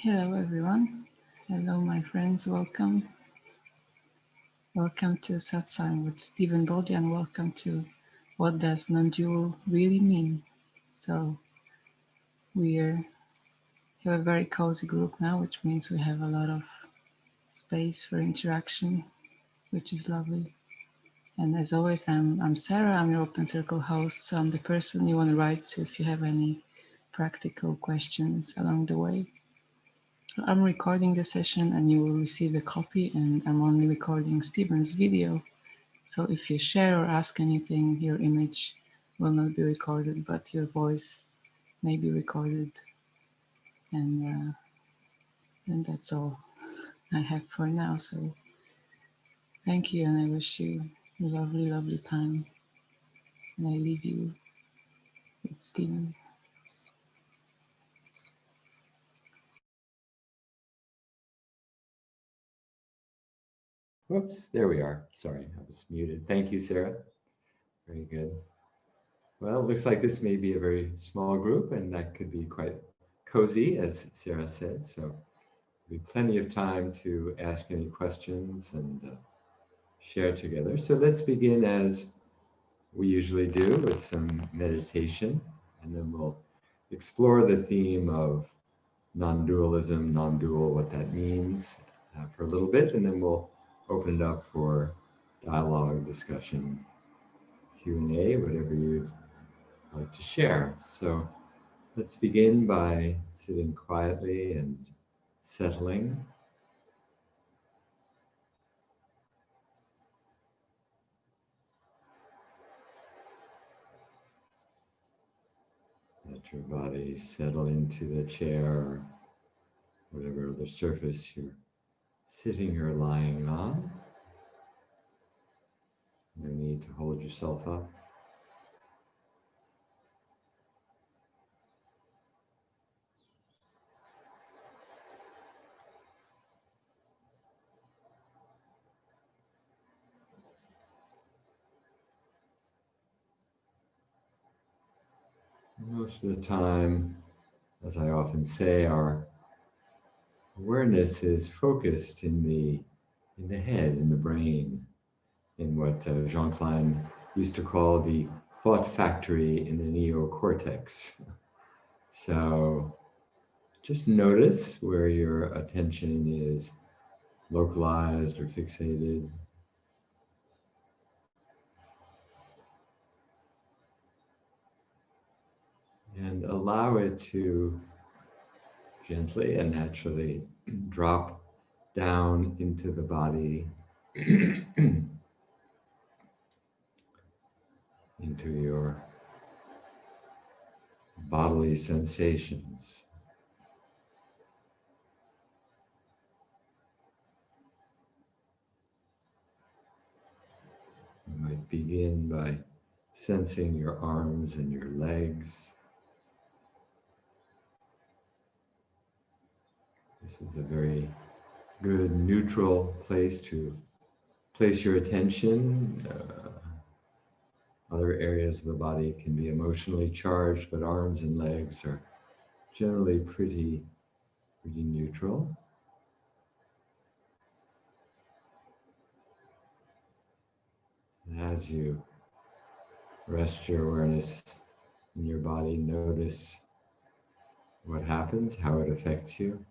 Hello, everyone. Hello, my friends. Welcome. Welcome to Satsang with Stephen Bodhi, and welcome to What Does Non-Dual Really Mean? So, we have a very cozy group now, which means we have a lot of space for interaction, which is lovely. And as always, I'm Sarah. I'm your Open Circle host. So, I'm the person you want to write to if you have any practical questions along the way. I'm recording the session and you will receive a copy, and I'm only recording Stephen's video. So if you share or ask anything, your image will not be recorded, but your voice may be recorded. And that's all I have for now. So thank you, and I wish you a lovely, lovely time. And I leave you with Stephen. Whoops, there we are. Sorry, I was muted. Thank you, Sarah. Very good. Well, it looks like this may be a very small group, and that could be quite cozy, as Sarah said. So there'll be plenty of time to ask any questions and share together. So let's begin as we usually do with some meditation, and then we'll explore the theme of non-dualism, non-dual, what that means for a little bit, and then we'll open it up for dialogue, discussion, Q&A, whatever you'd like to share. So let's begin by sitting quietly and settling. Let your body settle into the chair or whatever other surface you're sitting or lying on. No need to hold yourself up. Most of the time, as I often say, our awareness is focused in the head, in the brain, in what Jean Klein used to call the thought factory in the neocortex. So just notice where your attention is localized or fixated. And allow it to gently and naturally drop down into the body, into your bodily sensations. You might begin by sensing your arms and your legs. This is a very good neutral place to place your attention. Other areas of the body can be emotionally charged, but arms and legs are generally pretty neutral. And as you rest your awareness in your body, notice what happens, how it affects you.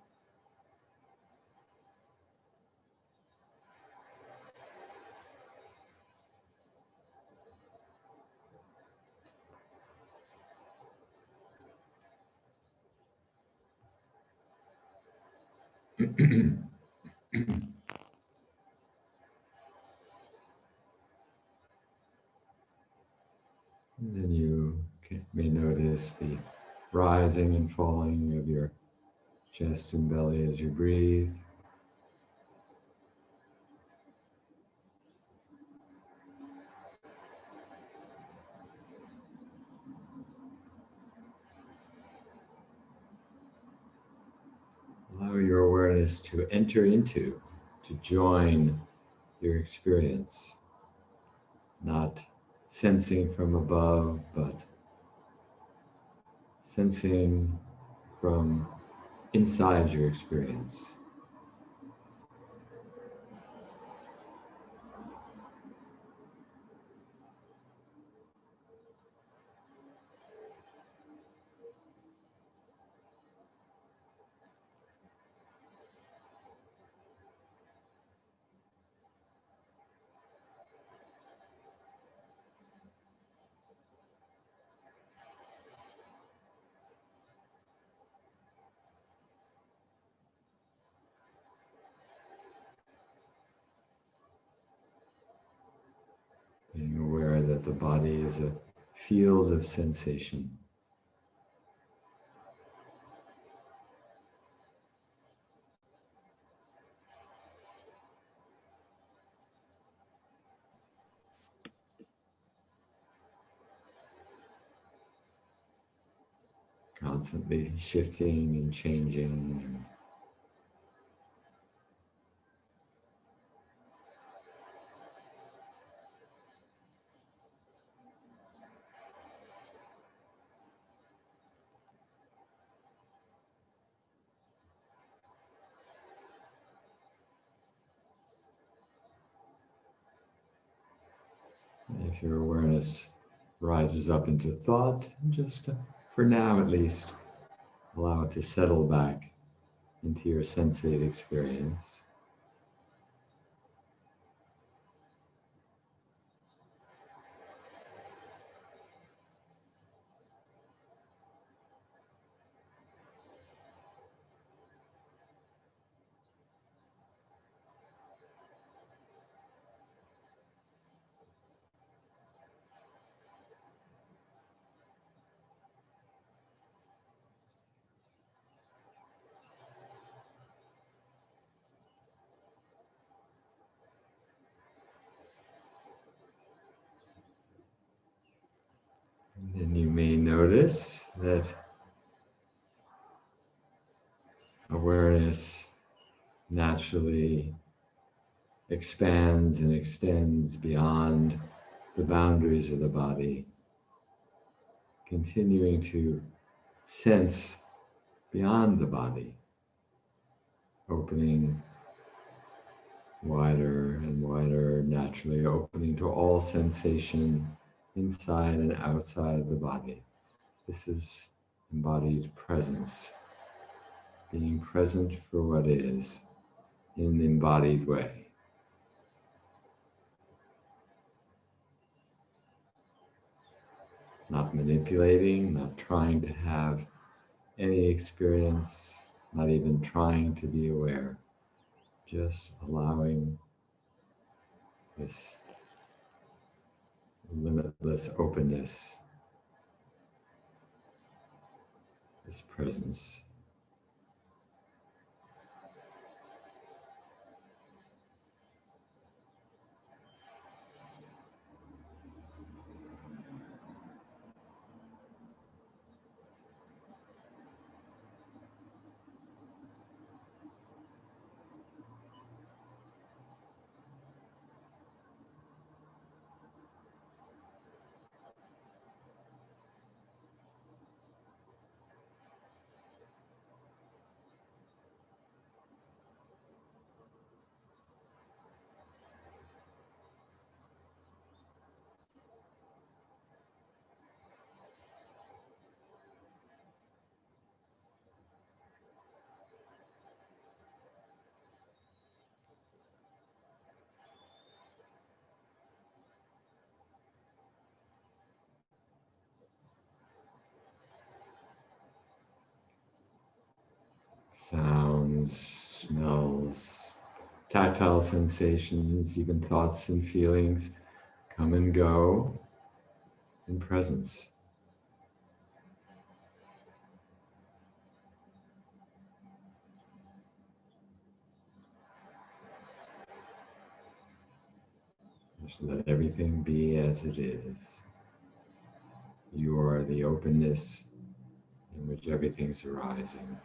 And then you may notice the rising and falling of your chest and belly as you breathe. Allow your awareness to enter into, to join your experience, not sensing from above, but sensing from inside your experience. Being aware that the body is a field of sensation. Constantly shifting and changing. If your awareness rises up into thought, just for now at least, allow it to settle back into your sensate experience. And then you may notice that awareness naturally expands and extends beyond the boundaries of the body, continuing to sense beyond the body, opening wider and wider, naturally opening to all sensation inside and outside the body. This is embodied presence, being present for what is in an embodied way. Not manipulating, not trying to have any experience, not even trying to be aware, just allowing this limitless openness, this presence. Sounds, smells, tactile sensations, even thoughts and feelings come and go in presence. Just let everything be as it is. You are the openness in which everything's arising.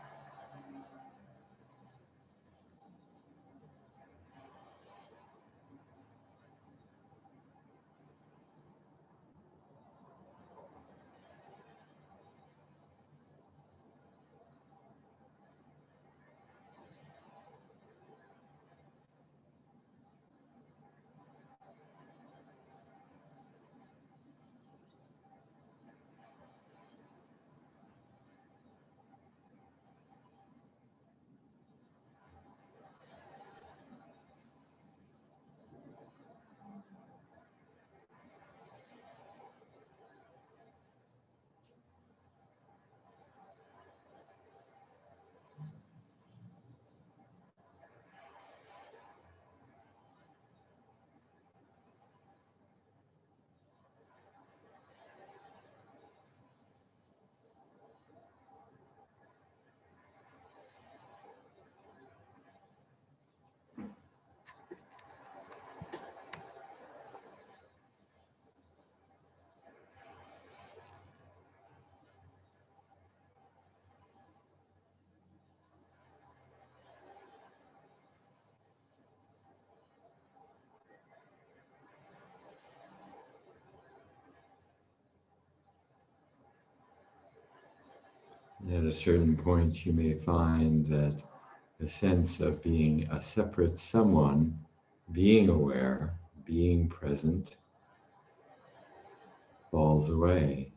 At a certain point, you may find that the sense of being a separate someone, being aware, being present, falls away.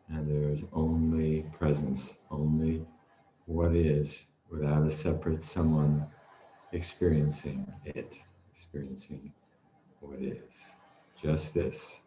And there's only presence, only what is, without a separate someone experiencing it, experiencing what is. Just this.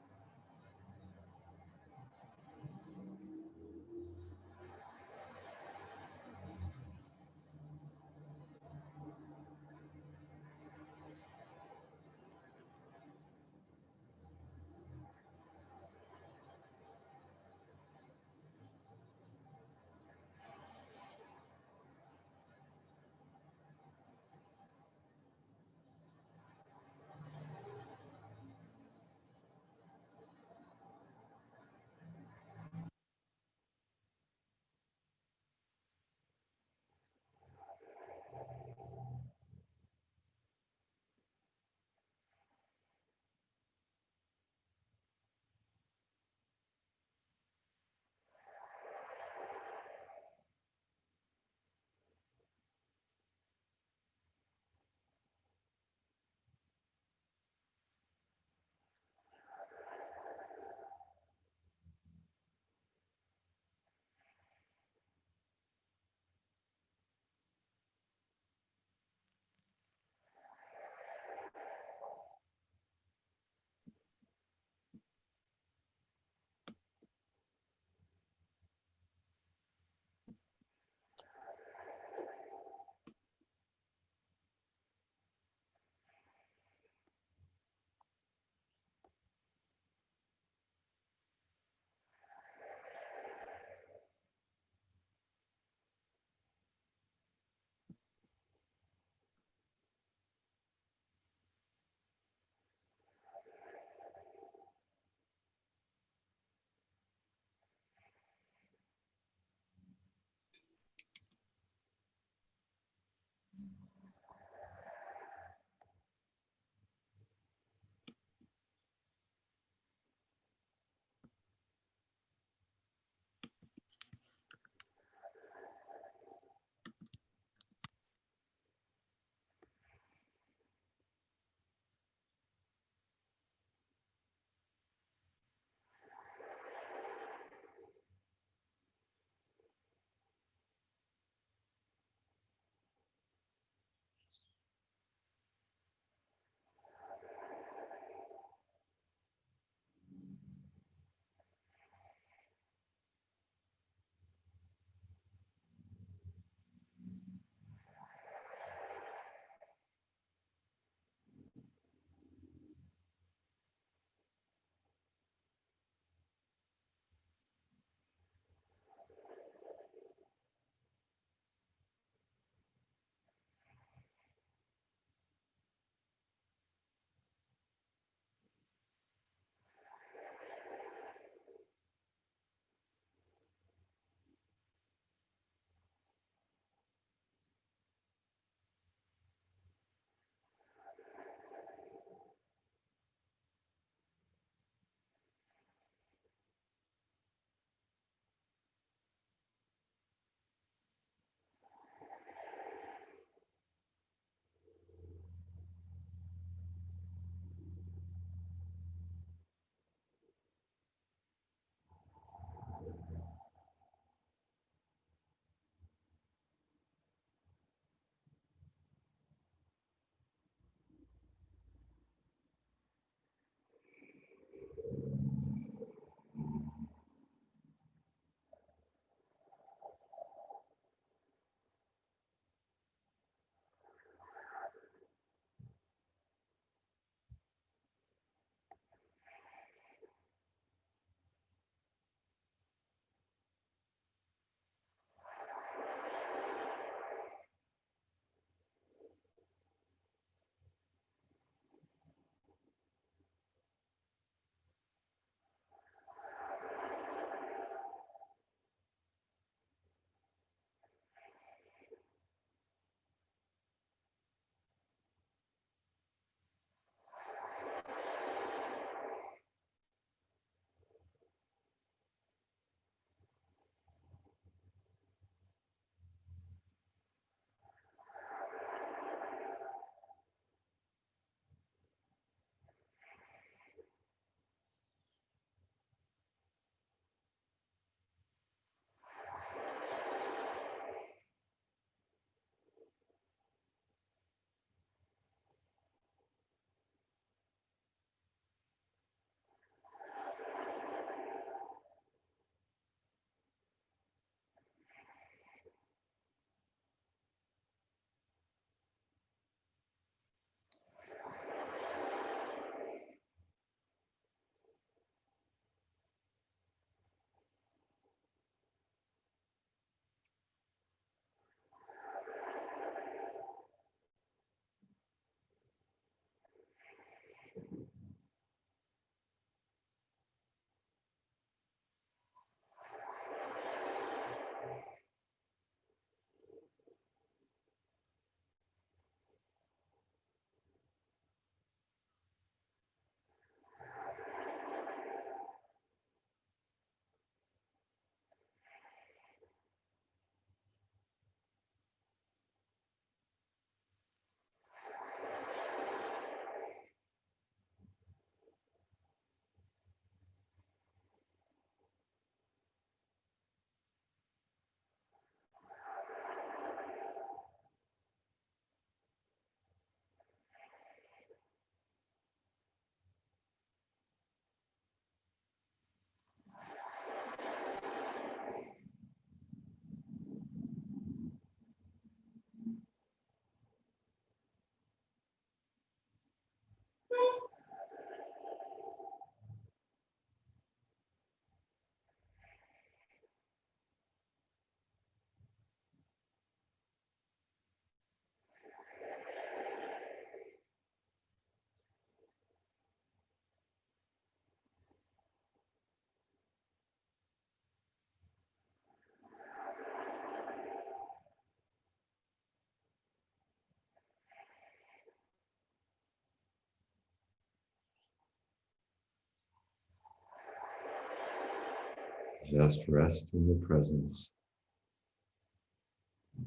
Just rest in the presence.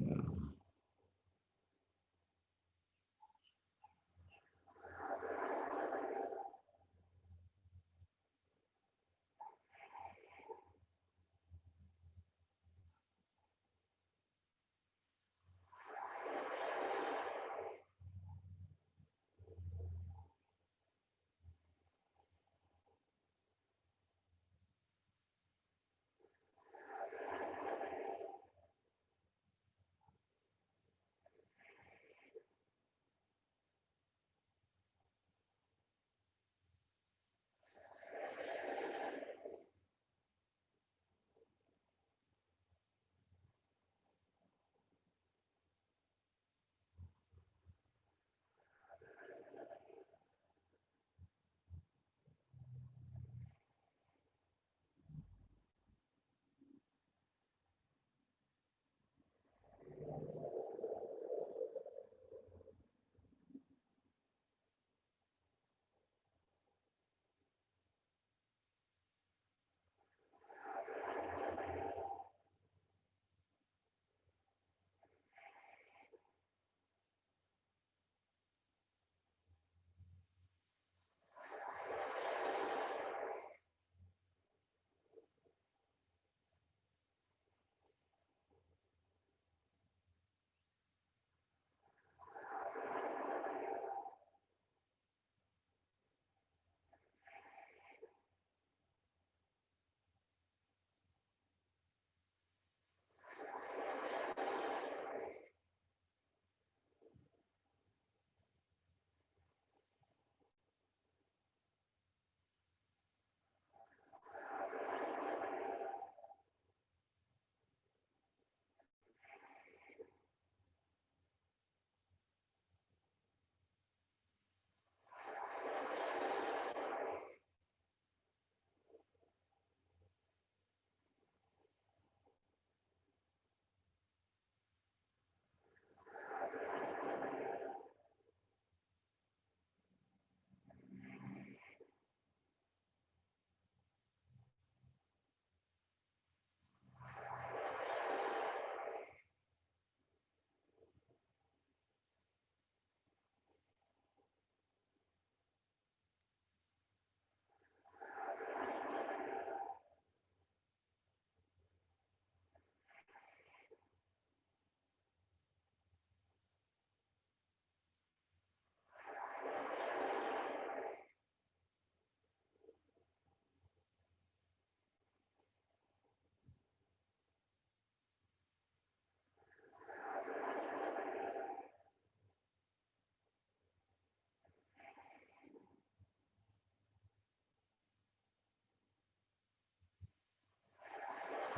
Yeah.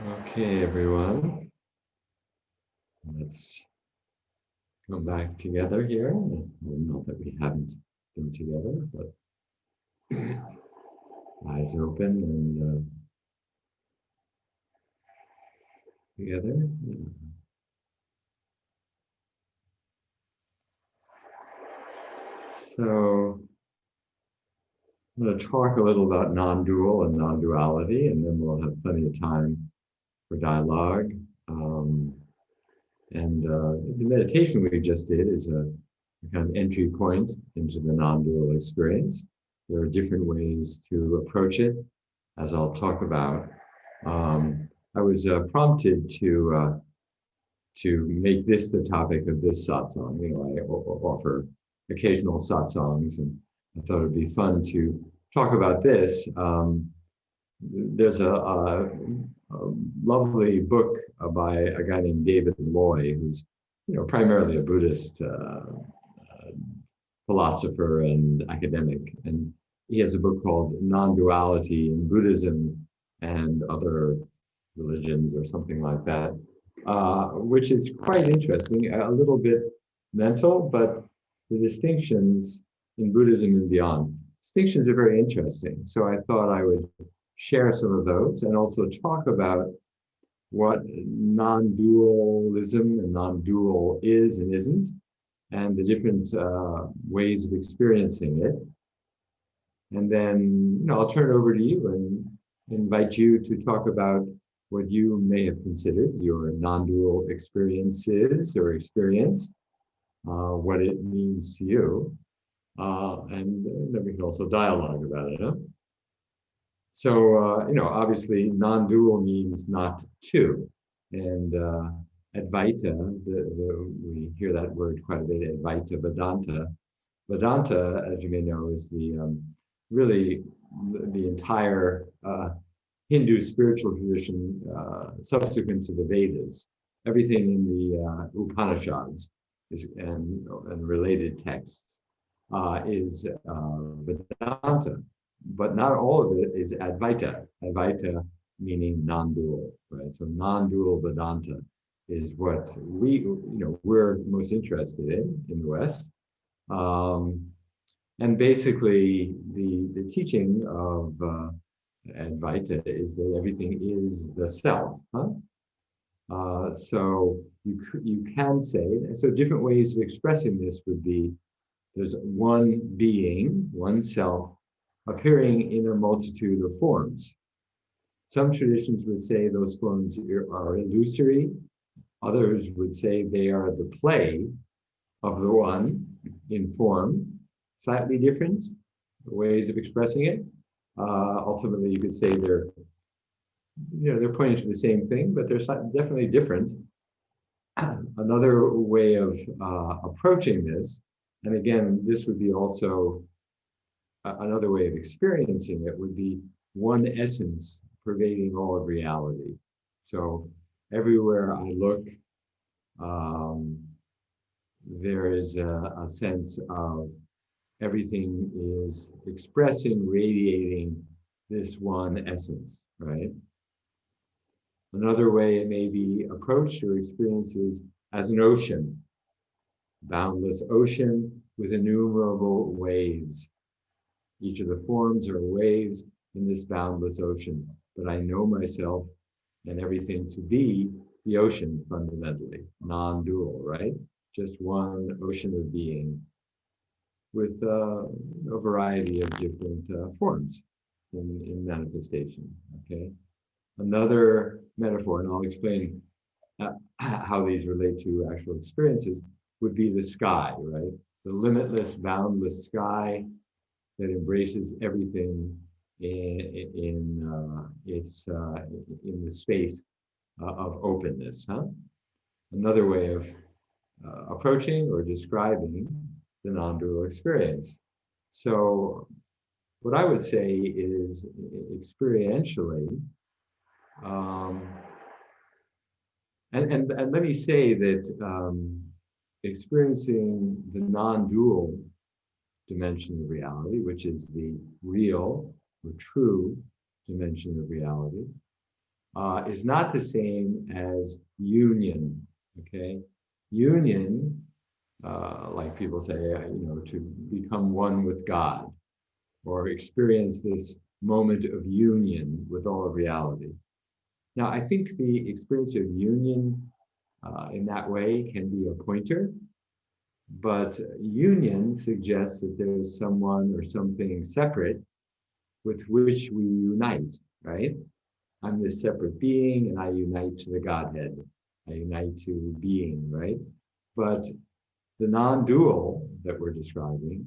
Okay, everyone. Let's come back together here. Well, not that we haven't been together, but eyes open and together. Yeah. So I'm going to talk a little about non-dual and non-duality, and then we'll have plenty of time for dialogue. The meditation we just did is a kind of entry point into the non-dual experience. There are different ways to approach it, as I'll talk about. I was prompted to make this the topic of this satsang. You know, I offer occasional satsangs, and I thought it'd be fun to talk about this. There's a lovely book by a guy named David Loy, who's primarily a Buddhist philosopher and academic, and he has a book called Non-Duality in Buddhism and Other Religions, or something like that, which is quite interesting, a little bit mental, but the distinctions in Buddhism and beyond, distinctions are very interesting. So I thought I would share some of those and also talk about what non-dualism and non-dual is and isn't, and the different ways of experiencing it. And then I'll turn it over to you and invite you to talk about what you may have considered your non-dual experiences or experience, what it means to you, and then we can also dialogue about it. Huh? So, obviously, non-dual means not two, and Advaita, we hear that word quite a bit, Advaita Vedanta. Vedanta, as you may know, is really the entire Hindu spiritual tradition subsequent to the Vedas. Everything in the Upanishads and related texts is Vedanta, but not all of it is Advaita. Advaita meaning non-dual, right? So non-dual Vedanta is what we're most interested in the West. And basically, the teaching of Advaita is that everything is the self. Huh? So you can say, so different ways of expressing this would be there's one being, one self, appearing in a multitude of forms. Some traditions would say those forms are illusory. Others would say they are the play of the one in form, slightly different ways of expressing it. Ultimately, you could say they're pointing to the same thing, but they're definitely different. Another way of approaching this, and again, this would be also another way of experiencing it, would be one essence pervading all of reality. So everywhere I look, there is a sense of everything is expressing, radiating this one essence, right? Another way it may be approached or experienced is as an ocean, boundless ocean with innumerable waves. Each of the forms are waves in this boundless ocean, but I know myself and everything to be the ocean fundamentally, non-dual, right? Just one ocean of being with a variety of different forms in manifestation, okay? Another metaphor, and I'll explain how these relate to actual experiences, would be the sky, right? The limitless, boundless sky that embraces everything in the space of openness. Huh? Another way of approaching or describing the non-dual experience. So, what I would say is experientially. And let me say that experiencing the non-dual dimension of reality, which is the real or true dimension of reality, is not the same as union. Okay, union, like people say, to become one with God, or experience this moment of union with all of reality. Now, I think the experience of union in that way can be a pointer, but union suggests that there's someone or something separate with which we unite, right? I'm this separate being and I unite to the Godhead. I unite to being, right? But the non-dual that we're describing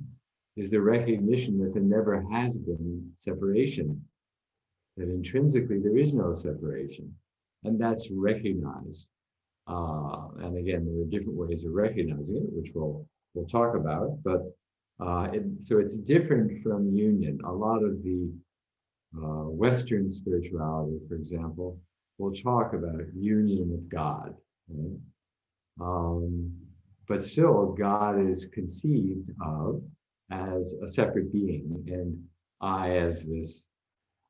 is the recognition that there never has been separation, that intrinsically there is no separation, and that's recognized. And again, there are different ways of recognizing it, which we'll talk about. But so it's different from union. A lot of the Western spirituality, for example, will talk about union with God. Right? But still, God is conceived of as a separate being, and I, as this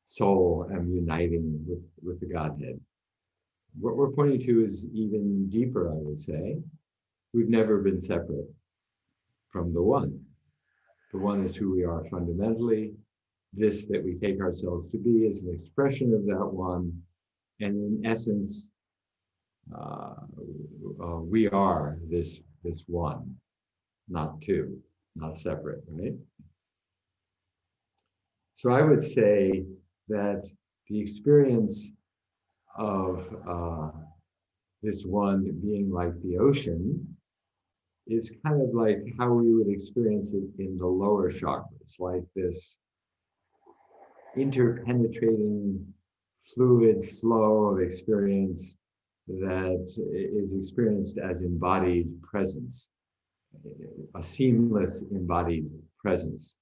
soul, am uniting with the Godhead. What we're pointing to is even deeper, I would say. We've never been separate from the one. The one is who we are fundamentally. This that we take ourselves to be is an expression of that one. And in essence, we are this one, not two, not separate, right? So I would say that the experience this one being like the ocean is kind of like how we would experience it in the lower chakras, like this interpenetrating fluid flow of experience that is experienced as embodied presence, a seamless embodied presence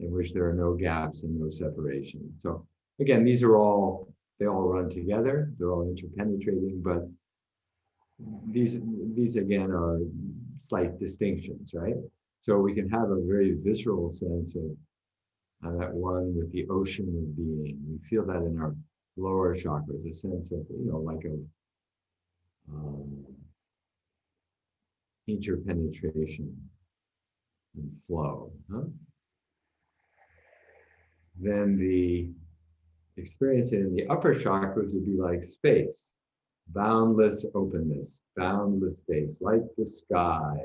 in which there are no gaps and no separation. So again, they all run together, they're all interpenetrating, but these again are slight distinctions, right? So we can have a very visceral sense of that one with the ocean of being. We feel that in our lower chakras, a sense of, like of interpenetration and flow. Huh? Then the experience in the upper chakras would be like space, boundless openness, boundless space, like the sky,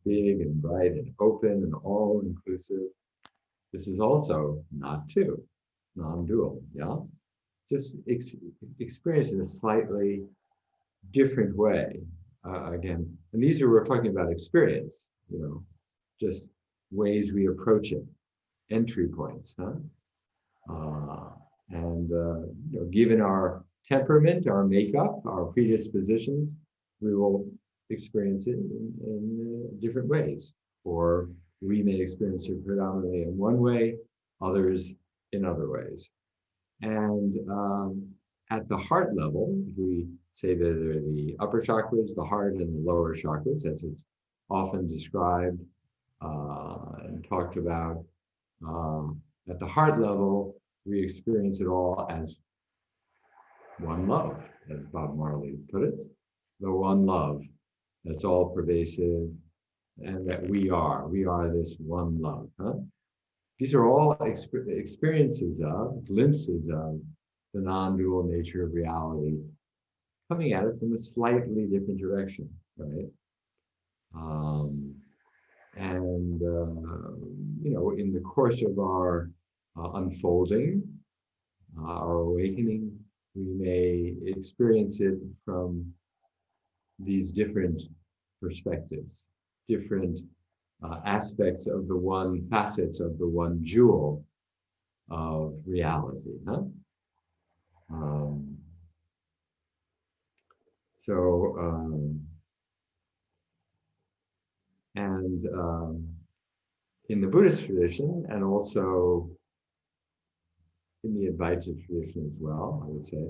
big and bright and open and all inclusive. This is also not two, non-dual, yeah? Just experience in a slightly different way. Again, and we're talking about experience, just ways we approach it, entry points, huh? Given our temperament, our makeup, our predispositions, we will experience it in different ways. Or we may experience it predominantly in one way, others in other ways. And at the heart level, we say that there are the upper chakras, the heart, and the lower chakras, as it's often described and talked about. At the heart level, we experience it all as one love, as Bob Marley put it, the one love that's all pervasive, and that we are this one love. Huh? These are all experiences of, glimpses of the non-dual nature of reality, coming at it from a slightly different direction, right? In the course of our unfolding, our awakening, we may experience it from these different perspectives, different aspects of the one, facets of the one jewel of reality. Huh? In the Buddhist tradition, and also in the Advaita tradition as well, I would say,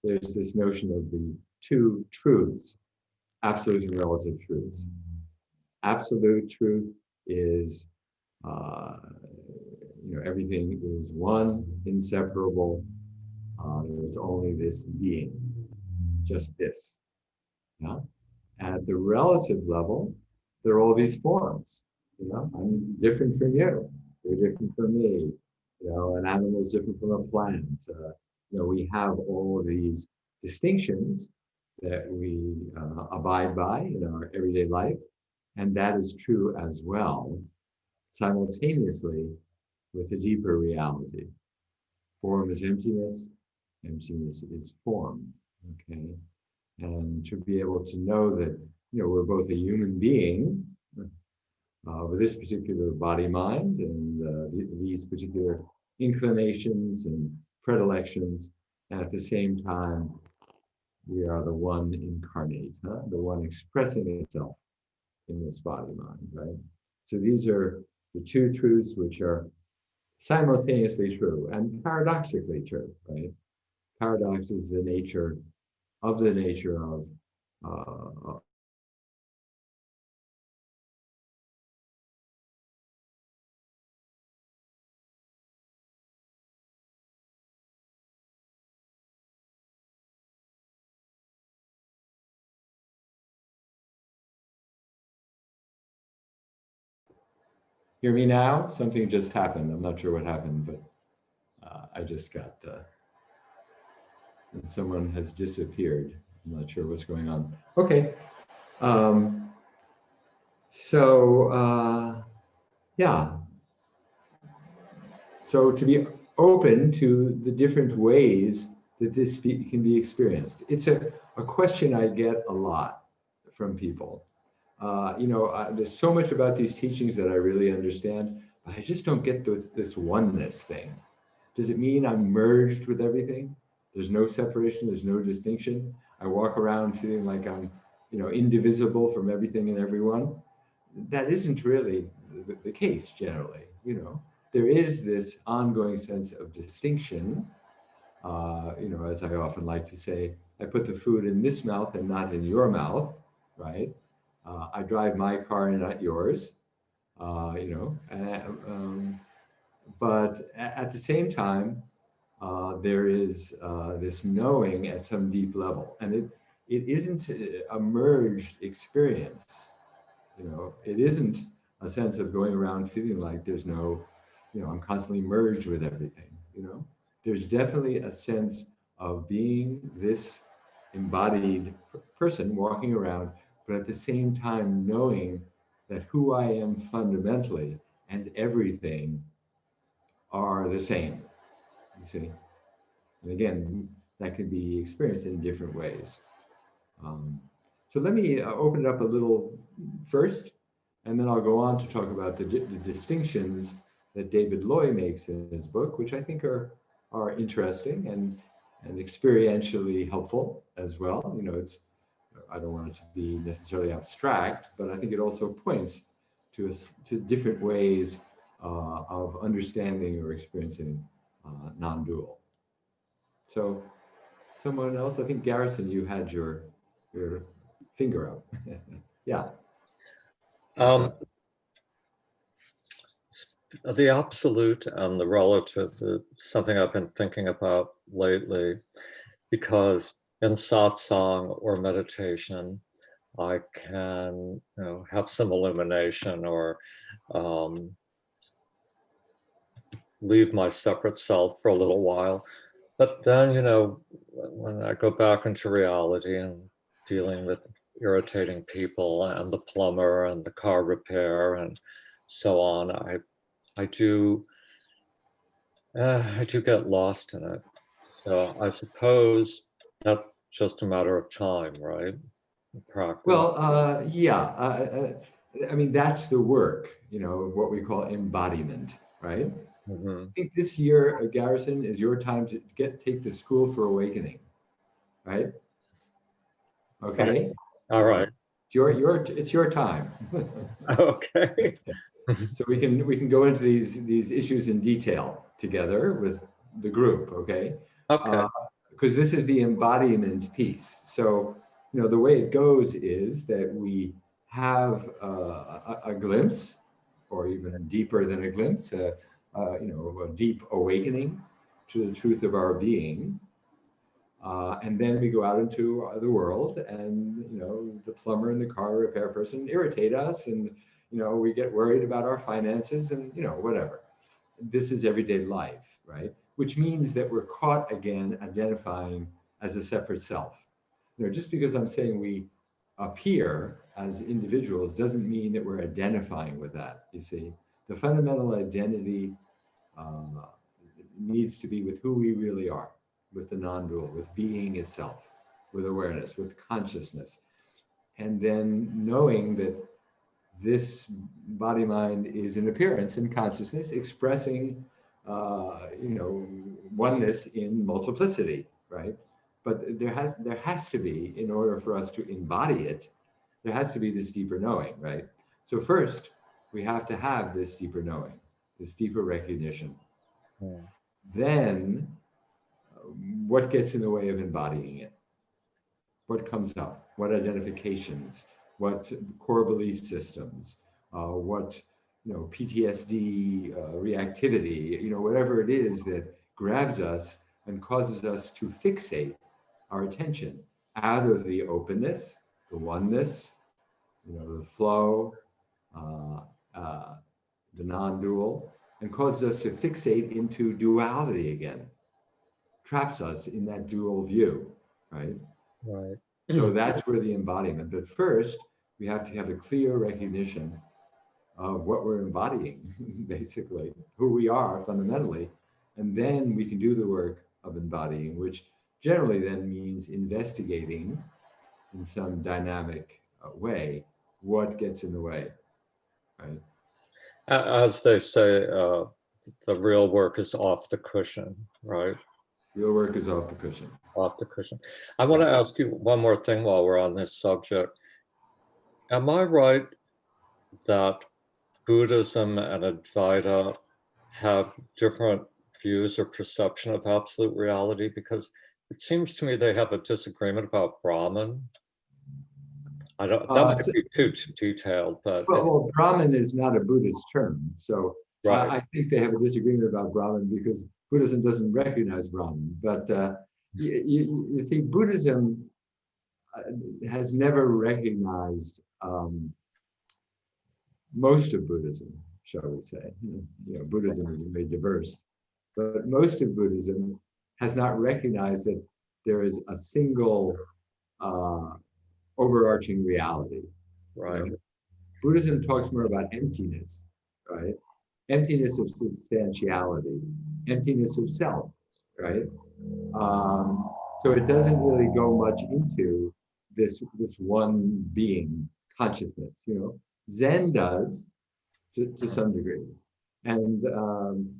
there's this notion of the two truths, absolute and relative truths. Absolute truth is, everything is one, inseparable. There's only this being, just this. Yeah? At the relative level, there are all these forms. I'm different from you. You're different from me. An animal is different from a plant. We have all of these distinctions that we abide by in our everyday life, and that is true as well, simultaneously with a deeper reality. Form is emptiness, emptiness is form. Okay, and to be able to know that we're both a human being with this particular body mind and these particular inclinations and predilections, and at the same time we are the one incarnate, the one expressing itself in this body mind, right? So these are the two truths which are simultaneously true and paradoxically true, right? Paradox is the nature of Hear me now? Something just happened. I'm not sure what happened, but I just got, someone has disappeared. I'm not sure what's going on. Okay. Yeah. So to be open to the different ways that this can be experienced? It's a question I get a lot from people. There's so much about these teachings that I really understand, but I just don't get this oneness thing. Does it mean I'm merged with everything? There's no separation, there's no distinction. I walk around feeling like I'm, indivisible from everything and everyone. That isn't really the case generally. There is this ongoing sense of distinction. As I often like to say, I put the food in this mouth and not in your mouth, right? I drive my car and not yours, but at the same time, there is this knowing at some deep level, and it isn't a merged experience. It isn't a sense of going around feeling like there's no, I'm constantly merged with everything. There's definitely a sense of being this embodied person walking around, but at the same time knowing that who I am fundamentally and everything are the same. You see, and again, that can be experienced in different ways. Um, so let me open it up a little first, and then I'll go on to talk about the distinctions that David Loy makes in his book, which I think are interesting and experientially helpful as well. It's, I don't want it to be necessarily abstract, but I think it also points to different ways of understanding or experiencing non-dual. So someone else, I think Garrison, you had your finger up. Yeah. Um, the absolute and the relative is something I've been thinking about lately, because in satsang or meditation, I can have some illumination or leave my separate self for a little while. But then, when I go back into reality and dealing with irritating people and the plumber and the car repair and so on, I do get lost in it. So I suppose that's just a matter of time, right? Practice. Well, yeah. I mean, that's the work, what we call embodiment, right? Mm-hmm. I think this year, Garrison, is your time to take the School for Awakening, right? Okay. All right. It's your time. Okay. So we can go into these issues in detail together with the group, okay? Okay. Because this is the embodiment piece. So the way it goes is that we have a glimpse, or even deeper than a glimpse, a deep awakening to the truth of our being. And then we go out into the world, and the plumber and the car repair person irritate us, and we get worried about our finances, and whatever. This is everyday life, right? Which means that we're caught again identifying as a separate self. Just because I'm saying we appear as individuals doesn't mean that we're identifying with that. You see, the fundamental identity needs to be with who we really are, with the non-dual, with being itself, with awareness, with consciousness. And then knowing that this body mind is an appearance in consciousness expressing oneness in multiplicity, right? But there has to be, in order for us to embody it, there has to be this deeper knowing, right? So first we have to have this deeper knowing, this deeper recognition. Then what gets in the way of embodying it? What comes up? What identifications? What core belief systems? What PTSD reactivity? Whatever it is that grabs us and causes us to fixate our attention out of the openness, the oneness, the flow, the non-dual, and causes us to fixate into duality again. Traps us in that dual view, right? Right. So that's where the embodiment. But first, we have to have a clear recognition of what we're embodying, basically, who we are fundamentally. And then we can do the work of embodying, which generally then means investigating in some dynamic way what gets in the way, right? As they say, the real work is off the cushion, right? Real work is off the cushion. Off the cushion. I want to ask you one more thing while we're on this subject. Am I right that Buddhism and Advaita have different views or perception of absolute reality? Because it seems to me they have a disagreement about Brahman. I don't, that might be too detailed, but. Well, Brahman is not a Buddhist term. So right. I think they have a disagreement about Brahman because Buddhism doesn't recognize Brahman. But you see, Buddhism has never recognized most of Buddhism, shall we say. Buddhism is very diverse, but most of Buddhism has not recognized that there is a single overarching reality. Right. Buddhism talks more about emptiness, right? Emptiness of substantiality, emptiness of self, right? So it doesn't really go much into this one being consciousness. Zen does to some degree, and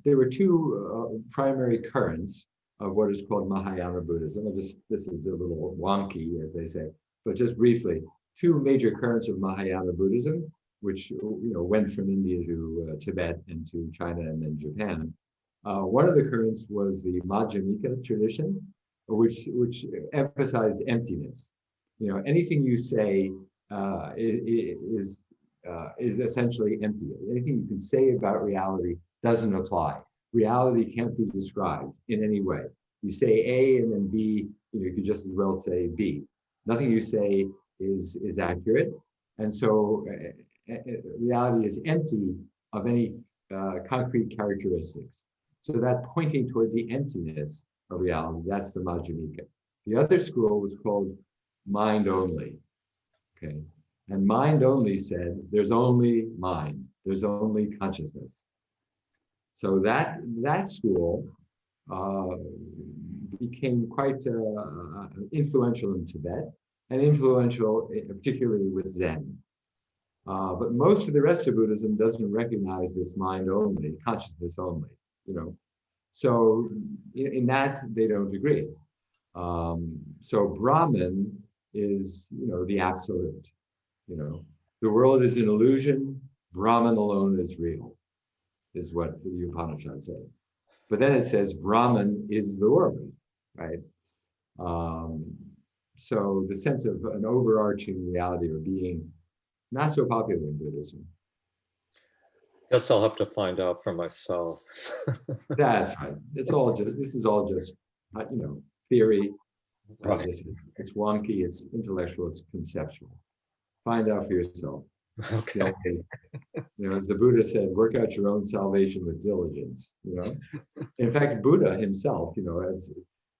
there were two primary currents of what is called Mahayana Buddhism. This is a little wonky, as they say, but just briefly, two major currents of Mahayana Buddhism, which went from India to Tibet and to China and then Japan. One of the currents was the Madhyamika tradition, which emphasized emptiness. Anything you say is essentially empty. Anything you can say about reality doesn't apply. Reality can't be described in any way. You say A and then B, you could just as well say B. Nothing you say is accurate, and so reality is empty of any concrete characteristics. So that pointing toward the emptiness of reality, that's the Madhyamika. The other school was called mind only. Okay. And mind only said, there's only mind, there's only consciousness. So that school became quite influential in Tibet and influential particularly with Zen. But most of the rest of Buddhism doesn't recognize this mind only, consciousness only, So in that, they don't agree. So Brahman is, the absolute. The world is an illusion. Brahman alone is real, is what the Upanishads say. But then it says Brahman is the world, right? So the sense of an overarching reality or being, not so popular in Buddhism. Guess I'll have to find out for myself. That's right. This is all just, theory. Right. It's wonky, it's intellectual, it's conceptual. Find out for yourself. Okay. As the Buddha said, work out your own salvation with diligence. In fact, Buddha himself, as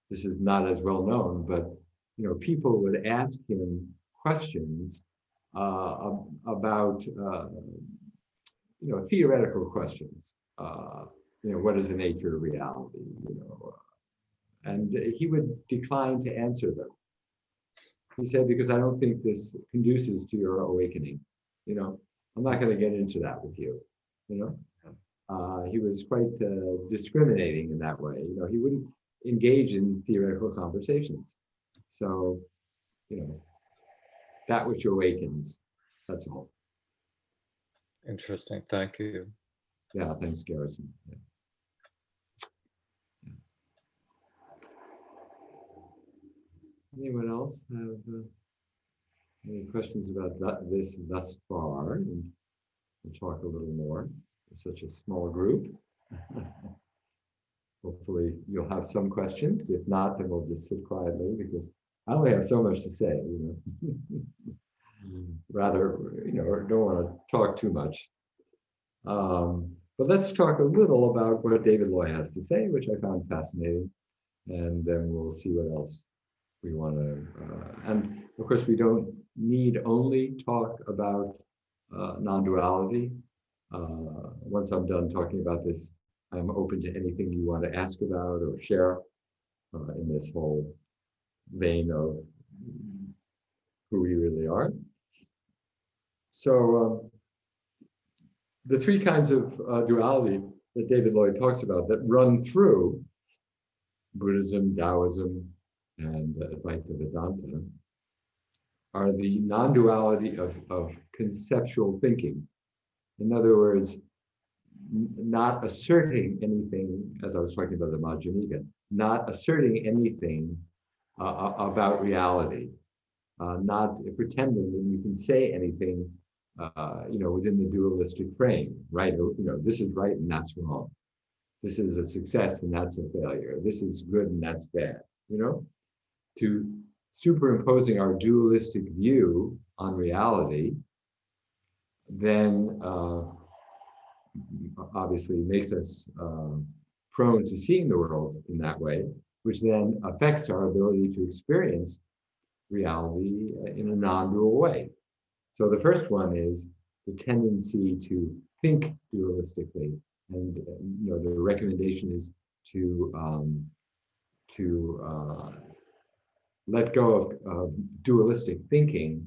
this is not as well known, but people would ask him questions about theoretical questions. What is the nature of reality? And he would decline to answer them. He said, because I don't think this conduces to your awakening. I'm not going to get into that with you. He was quite discriminating in that way. He wouldn't engage in theoretical conversations. So, that which awakens, that's all. Interesting. Thank you. Yeah, thanks, Garrison. Yeah. Anyone else have any questions about this thus far? And we'll talk a little more. We're such a small group. Hopefully you'll have some questions. If not, then we'll just sit quietly because I only have so much to say, Rather, don't want to talk too much. But let's talk a little about what David Loy has to say, which I found fascinating. And then we'll see what else we want to, and of course, we don't need only talk about non-duality. Once I'm done talking about this, I'm open to anything you want to ask about or share in this whole vein of who we really are. So the three kinds of duality that David Lloyd talks about that run through Buddhism, Taoism, and Advaita Vedanta are the non-duality of conceptual thinking. In other words, not asserting anything, as I was talking about the Majjhimika, not asserting anything about reality, not pretending that you can say anything, within the dualistic frame, right? This is right and that's wrong. This is a success and that's a failure. This is good and that's bad, to superimposing our dualistic view on reality, then obviously makes us prone to seeing the world in that way, which then affects our ability to experience reality in a non-dual way. So the first one is the tendency to think dualistically, and the recommendation is to let go of dualistic thinking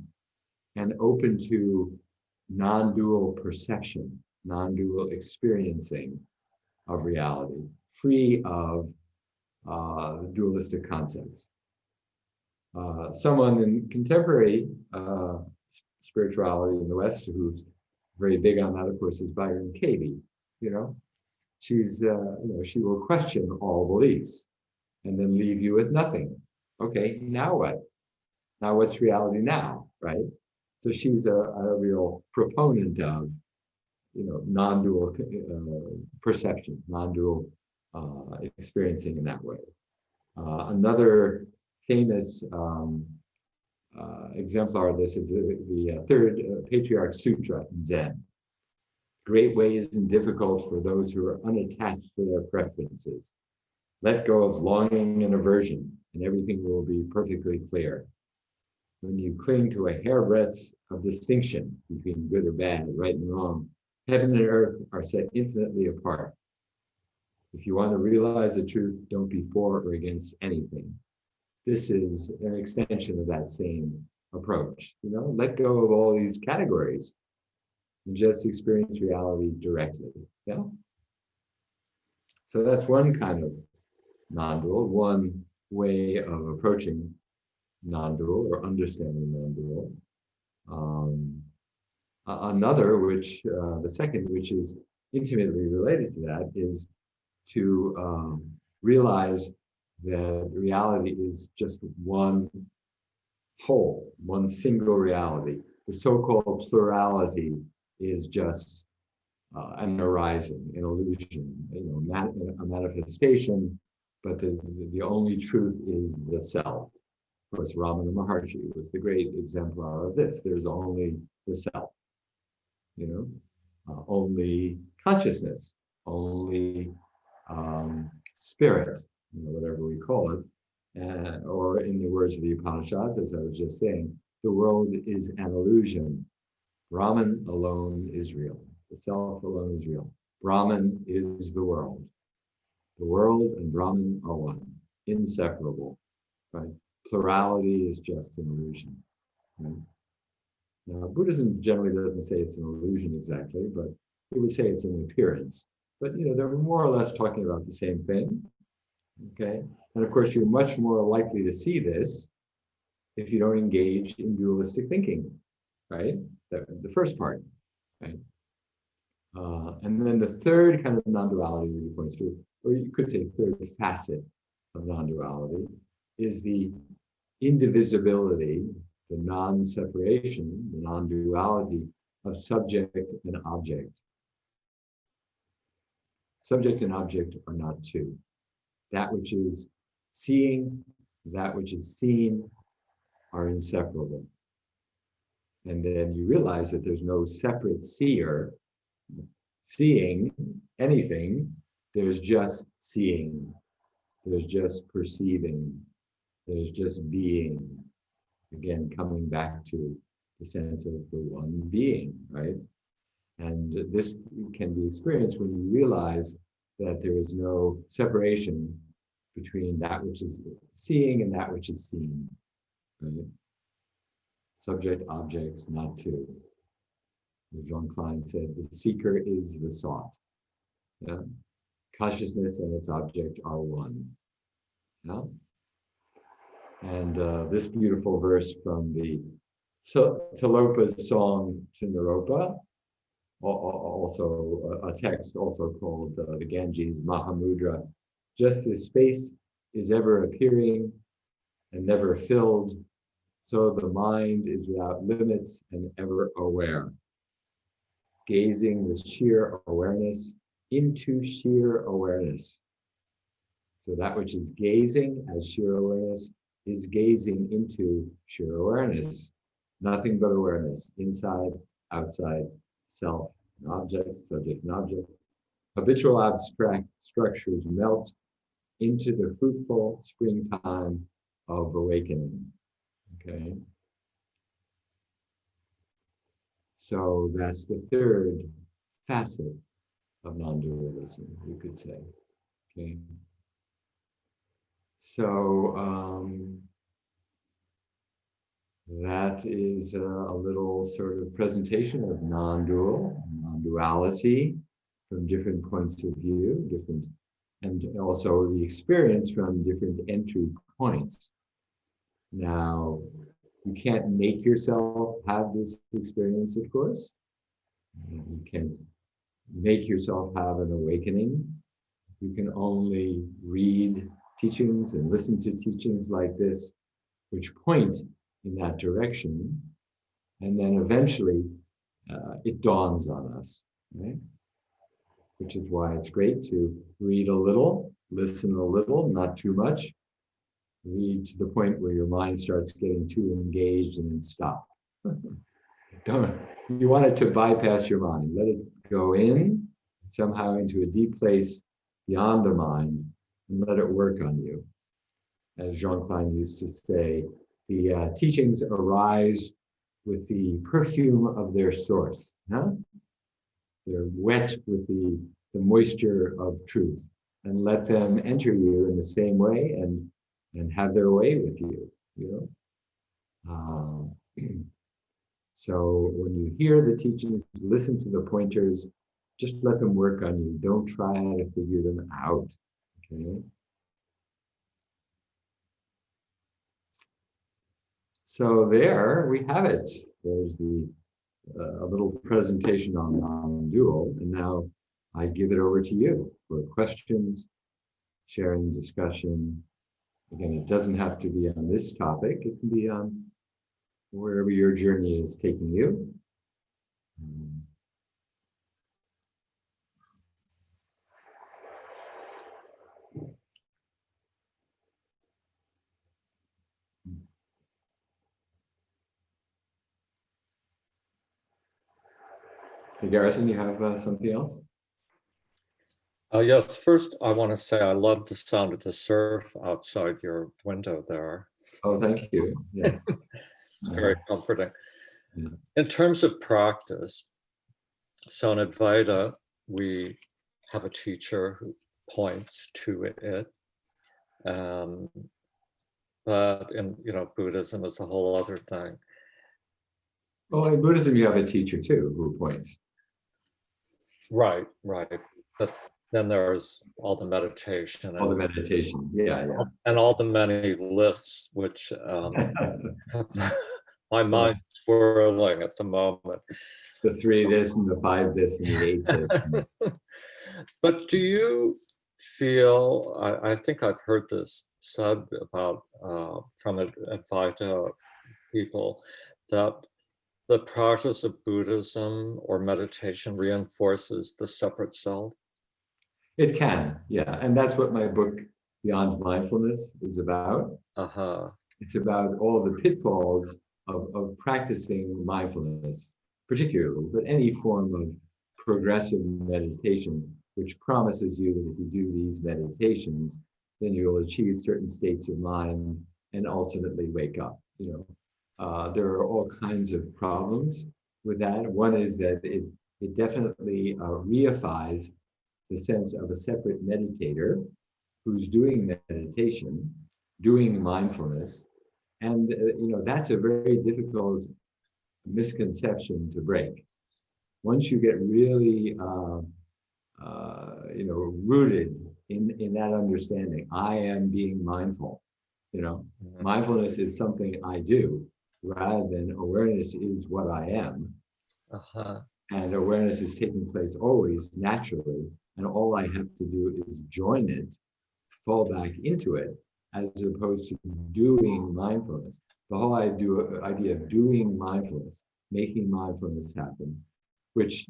and open to non-dual perception, non-dual experiencing of reality, free of dualistic concepts. Someone in contemporary spirituality in the West who's very big on that, of course, is Byron Katie. She's she will question all beliefs and then leave you with nothing. Okay, now what? Now what's reality now, right? So she's a real proponent of non-dual perception, non-dual experiencing in that way. Another famous exemplar of this is the third Patriarch Sutra in Zen. Great ways and difficult for those who are unattached to their preferences. Let go of longing and aversion, and everything will be perfectly clear. When you cling to a hairbreadth of distinction between good or bad, right and wrong, heaven and earth are set infinitely apart. If you want to realize the truth, don't be for or against anything. This is an extension of that same approach. Let go of all these categories and just experience reality directly. Yeah. So that's one kind of non-dual, one way of approaching non-dual or understanding non-dual. Another, the second, which is intimately related to that, is to realize that reality is just one whole, one single reality. The so-called plurality is just an arising, an illusion, a manifestation, but the only truth is the self. Of course, Ramana Maharshi was the great exemplar of this. There's only the self, only consciousness, only spirit, whatever we call it. Or in the words of the Upanishads, as I was just saying, the world is an illusion. Brahman alone is real. The self alone is real. Brahman is the world. The world and Brahman are one, inseparable, right? Plurality is just an illusion, right? Now, Buddhism generally doesn't say it's an illusion exactly, but it would say it's an appearance. But, they're more or less talking about the same thing, okay? And of course, you're much more likely to see this if you don't engage in dualistic thinking, right? The first part, right? And then the third kind of non-duality that he points to, or you could say third facet of non-duality, is the indivisibility, the non-separation, the non-duality of subject and object. Subject and object are not two. That which is seeing, that which is seen are inseparable. And then you realize that there's no separate seer seeing anything. There's just seeing. There's just perceiving. There's just being. Again, coming back to the sense of the one being, right? And this can be experienced when you realize that there is no separation between that which is seeing and that which is seen. Right? Subject, object, not two. As Jean Klein said, the seeker is the sought. Yeah? Consciousness and its object are one. Yeah? And this beautiful verse from the Tilopa's song to Naropa, also a text also called the Ganges Mahamudra. Just as space is ever appearing and never filled, so the mind is without limits and ever aware, gazing with sheer awareness into sheer awareness. So that which is gazing as sheer awareness is gazing into sheer awareness. Nothing but awareness, inside, outside, self and object, subject and object. Habitual abstract structures melt into the fruitful springtime of awakening. Okay. So that's the third facet of non-dualism, you could say. Okay. So that is a little sort of presentation of non-duality from different points of view, and also the experience from different entry points. Now, you can't make yourself have this experience, of course. You can't make yourself have an awakening. You can only read teachings and listen to teachings like this, which point in that direction. And then eventually it dawns on us, right? Which is why it's great to read a little, listen a little, not too much. Read to the point where your mind starts getting too engaged and then stop. You want it to bypass your mind. Let it go in somehow into a deep place beyond the mind and let it work on you. As Jean Klein used to say, the teachings arise with the perfume of their source. Huh? They're wet with the moisture of truth, and let them enter you in the same way and have their way with you. You know. So when you hear the teachings, listen to the pointers. Just let them work on you. Don't try to figure them out. Okay. So there we have it. There's a little presentation on non-dual, and now I give it over to you for questions, sharing, discussion. Again, it doesn't have to be on this topic. It can be on wherever your journey is taking you. Hey, Garrison, you have something else? Yes, first I want to say I love the sound of the surf outside your window there. Oh, thank you. Yes. It's very comforting. Yeah. In terms of practice, so in Advaita, we have a teacher who points to it. But in Buddhism is a whole other thing. Well, in Buddhism, you have a teacher too who points. Right. But then there's all the meditation. All the meditation, yeah. And all the many lists, which my mind's swirling at the moment. The 3 this and the 5 this and the 8 this. But do you feel, I think I've heard this said about from Advaita people, that the practice of Buddhism or meditation reinforces the separate self? It can, yeah. And that's what my book, Beyond Mindfulness, is about. It's about all the pitfalls of practicing mindfulness, particularly, but any form of progressive meditation, which promises you that if you do these meditations, then you'll achieve certain states of mind and ultimately wake up. There are all kinds of problems with that. One is that it definitely reifies the sense of a separate meditator who's doing meditation, doing mindfulness, and that's a very difficult misconception to break. Once you get really rooted in that understanding, I am being mindful. Mindfulness is something I do rather than awareness is what I am. Uh-huh. And awareness is taking place always naturally. And all I have to do is join it, fall back into it, as opposed to doing mindfulness. The whole idea of doing mindfulness, making mindfulness happen, which,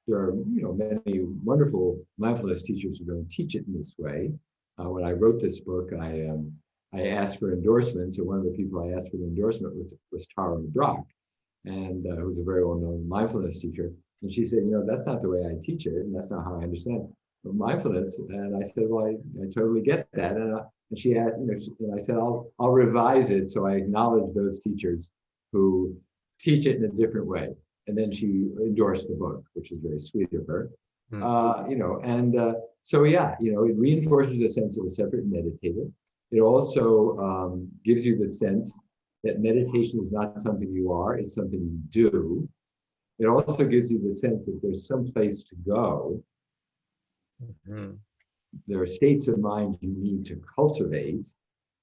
there are, many wonderful mindfulness teachers who don't teach it in this way. When I wrote this book, I asked for endorsements, and one of the people I asked for the endorsement was Tara Brock, and who was a very well-known mindfulness teacher. And she said, that's not the way I teach it, and that's not how I understand mindfulness. And I said, well, I totally get that. And she asked, and I said, I'll revise it so I acknowledge those teachers who teach it in a different way. And then she endorsed the book, which is very sweet of her. So yeah, it reinforces a sense of a separate meditator. It also gives you the sense that meditation is not something you are, it's something you do. It also gives you the sense that there's some place to go. Mm-hmm. There are states of mind you need to cultivate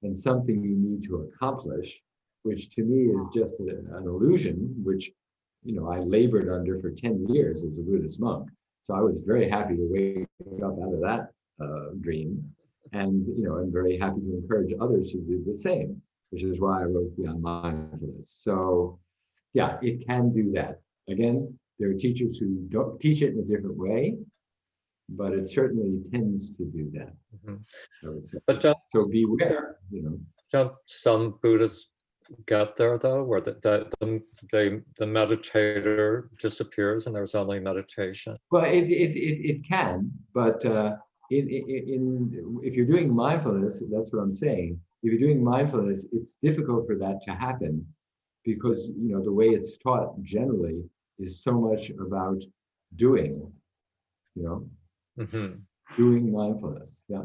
and something you need to accomplish, which to me is just an illusion, which I labored under for 10 years as a Buddhist monk. So I was very happy to wake up out of that dream. And, I'm very happy to encourage others to do the same, which is why I wrote Beyond Mindfulness. So yeah, it can do that. Again, there are teachers who don't teach it in a different way, but it certainly tends to do that. Mm-hmm. But so beware, Don't some Buddhists get there though, where the meditator disappears and there's only meditation? Well, it can, but if you're doing mindfulness, that's what I'm saying. If you're doing mindfulness, it's difficult for that to happen because the way it's taught generally is so much about doing, Mm-hmm. doing mindfulness. Yeah.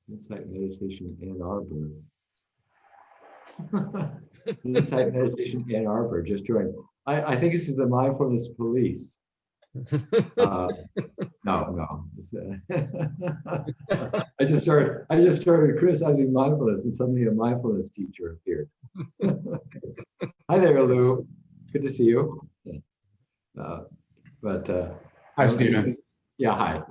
Insight Meditation Ann Arbor. Insight Meditation Ann Arbor just joined. I think this is the mindfulness police. No. I just started criticizing mindfulness, and suddenly a mindfulness teacher appeared. Hi there, Lou. Good to see you. Hi, Stephen. Yeah, hi.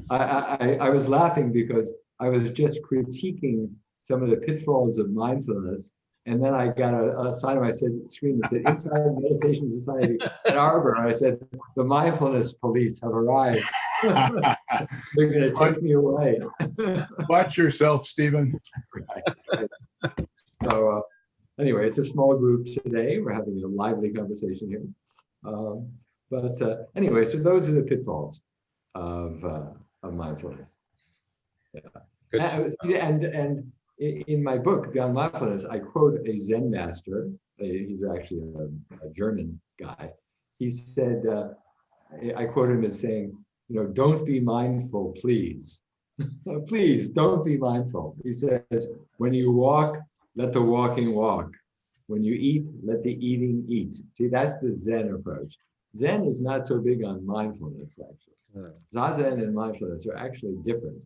I was laughing because I was just critiquing some of the pitfalls of mindfulness, and then I got a sign on my screen that said Inside Meditation Society at Arbor. And I said, the mindfulness police have arrived. They're going to take me away. Watch yourself, Stephen. Right. So anyway, it's a small group today. We're having a lively conversation here. Anyway, so those are the pitfalls of mindfulness. Yeah. And in my book, Beyond Mindfulness, I quote a Zen master. He's actually a German guy. He said, I quote him as saying, don't be mindful, please. Please don't be mindful. He says, when you walk, let the walking walk. When you eat, let the eating eat. See, that's the Zen approach. Zen is not so big on mindfulness, actually. Zazen and mindfulness are actually different.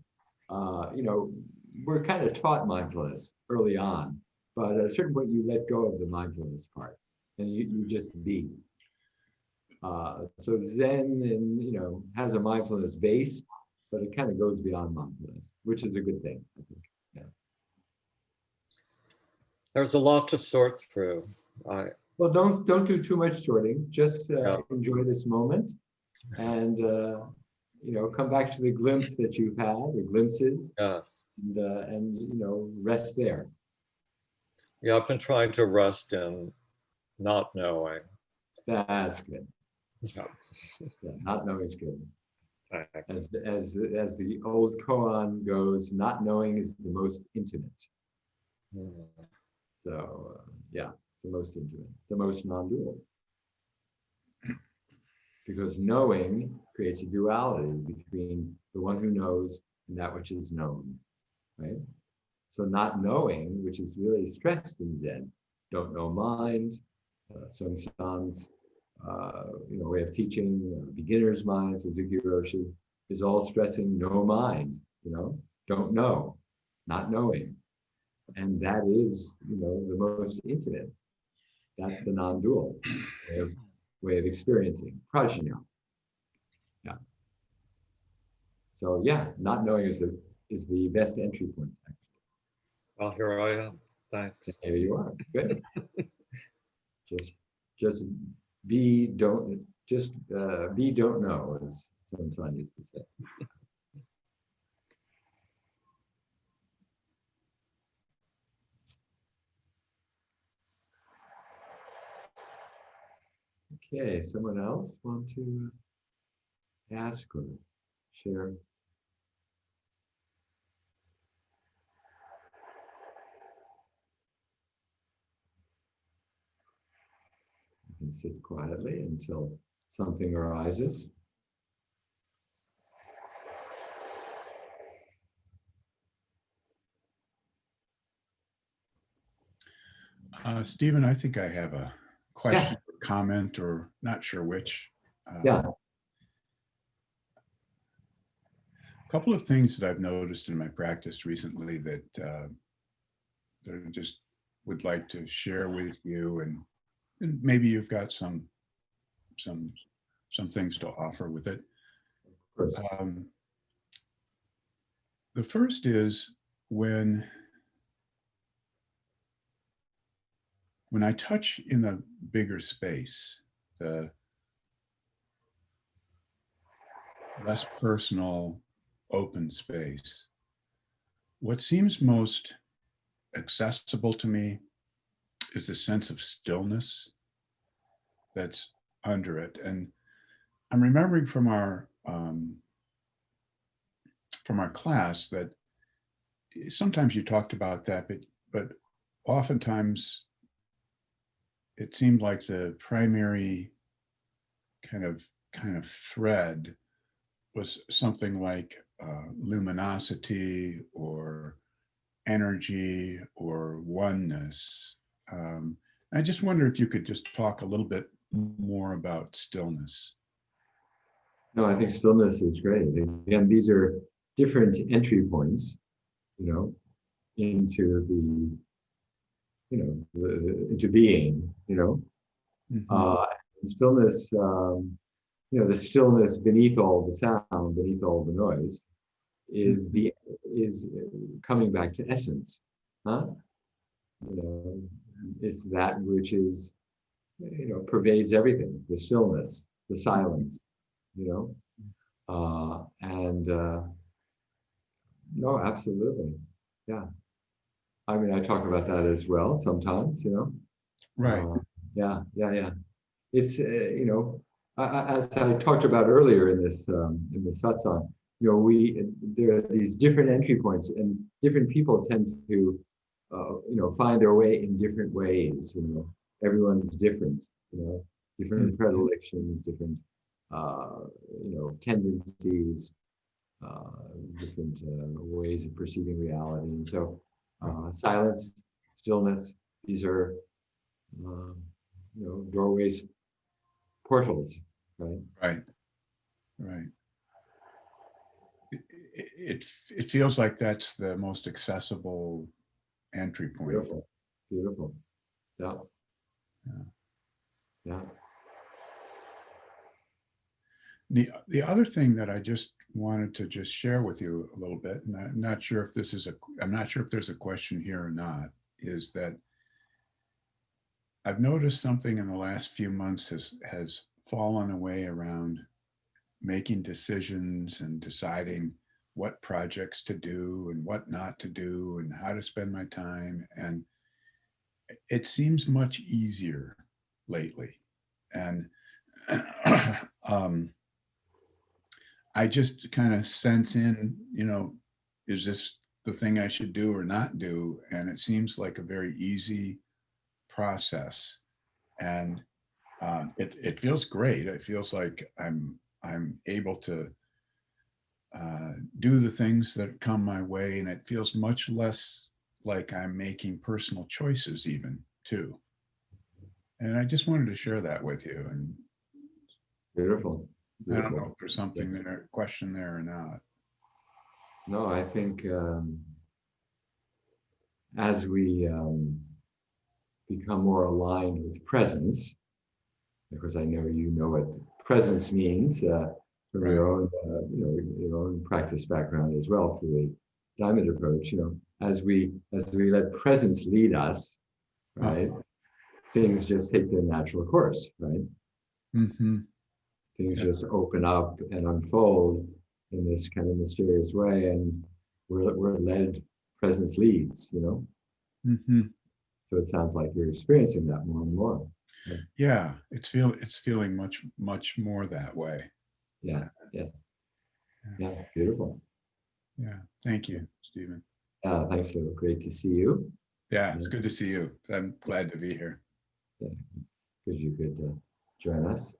We're kind of taught mindfulness early on, but at a certain point you let go of the mindfulness part and you just be. So Zen has a mindfulness base, but it kind of goes beyond mindfulness, which is a good thing, I think. Yeah. There's a lot to sort through. Well, don't do too much sorting. Just enjoy this moment, and come back to the glimpse that you've had, or glimpses. Yes. And rest there. Yeah, I've been trying to rest in not knowing. That's good. Yeah. Yeah, not knowing is good. Thanks. As the old koan goes, not knowing is the most intimate. So it's the most intimate, the most non-dual. Because knowing creates a duality between the one who knows and that which is known, right? So not knowing, which is really stressed in Zen, don't know mind, Sung San's way of teaching, beginner's mind, Suzuki Roshi, is all stressing no mind, don't know, not knowing. And that is, the most intimate. That's the non-dual way of experiencing prajna. Yeah. So yeah, not knowing is the best entry point. Actually. Well, here I am. Thanks. There you are. Good. just be don't know, as some son used to say. Okay, someone else want to ask or share? You can sit quietly until something arises. Stephen, I think I have a question or comment, or not sure which. Yeah. A couple of things that I've noticed in my practice recently that I just would like to share with you, and maybe you've got some things to offer with it. Of course. The first is when I touch in the bigger space, the less personal, open space, what seems most accessible to me is a sense of stillness that's under it. And I'm remembering from our class that sometimes you talked about that, but oftentimes it seemed like the primary kind of thread was something like luminosity or energy or oneness. I just wonder if you could just talk a little bit more about stillness. No, I think stillness is great. Again, these are different entry points, into into being, Mhm. Stillness, the stillness beneath all the sound, beneath all the noise, is coming back to essence, huh? It's that which is, pervades everything, the stillness, the silence, and no, absolutely, yeah. I mean, I talk about that as well sometimes, Right. Yeah. It's as I talked about earlier in this satsang, there are these different entry points, and different people tend to find their way in different ways. Everyone's different. Different predilections, different tendencies, different ways of perceiving reality, and so silence, stillness. These are doorways, portals, right? Right. It feels like that's the most accessible entry point. Beautiful. Yeah. The other thing that I just wanted to just share with you a little bit, and I'm not sure if there's a question here or not, is that I've noticed something in the last few months has fallen away around making decisions and deciding what projects to do and what not to do and how to spend my time. And it seems much easier lately. And I just kind of sense in, is this the thing I should do or not do? And it seems like a very easy process. And it feels great. It feels like I'm I'm able to do the things that come my way, and it feels much less like I'm making personal choices even too. And I just wanted to share that with you. And Beautiful. I don't know Beautiful. if there's something there, question there or not. No, I think as we become more aligned with presence, because I know you know what presence means from your own, your own practice background as well through the diamond approach. As we let presence lead us, right, things just take their natural course, right? Mm-hmm. Things just open up and unfold in this kind of mysterious way, and we're led. Presence leads, Mm-hmm. So it sounds like you're experiencing that more and more. Yeah, it's feeling much more that way. Yeah. Beautiful. Yeah, thank you, Stephen. Thanks, Lou. Great to see you. Yeah, it's good to see you. I'm glad to be here. Yeah, because you could join us.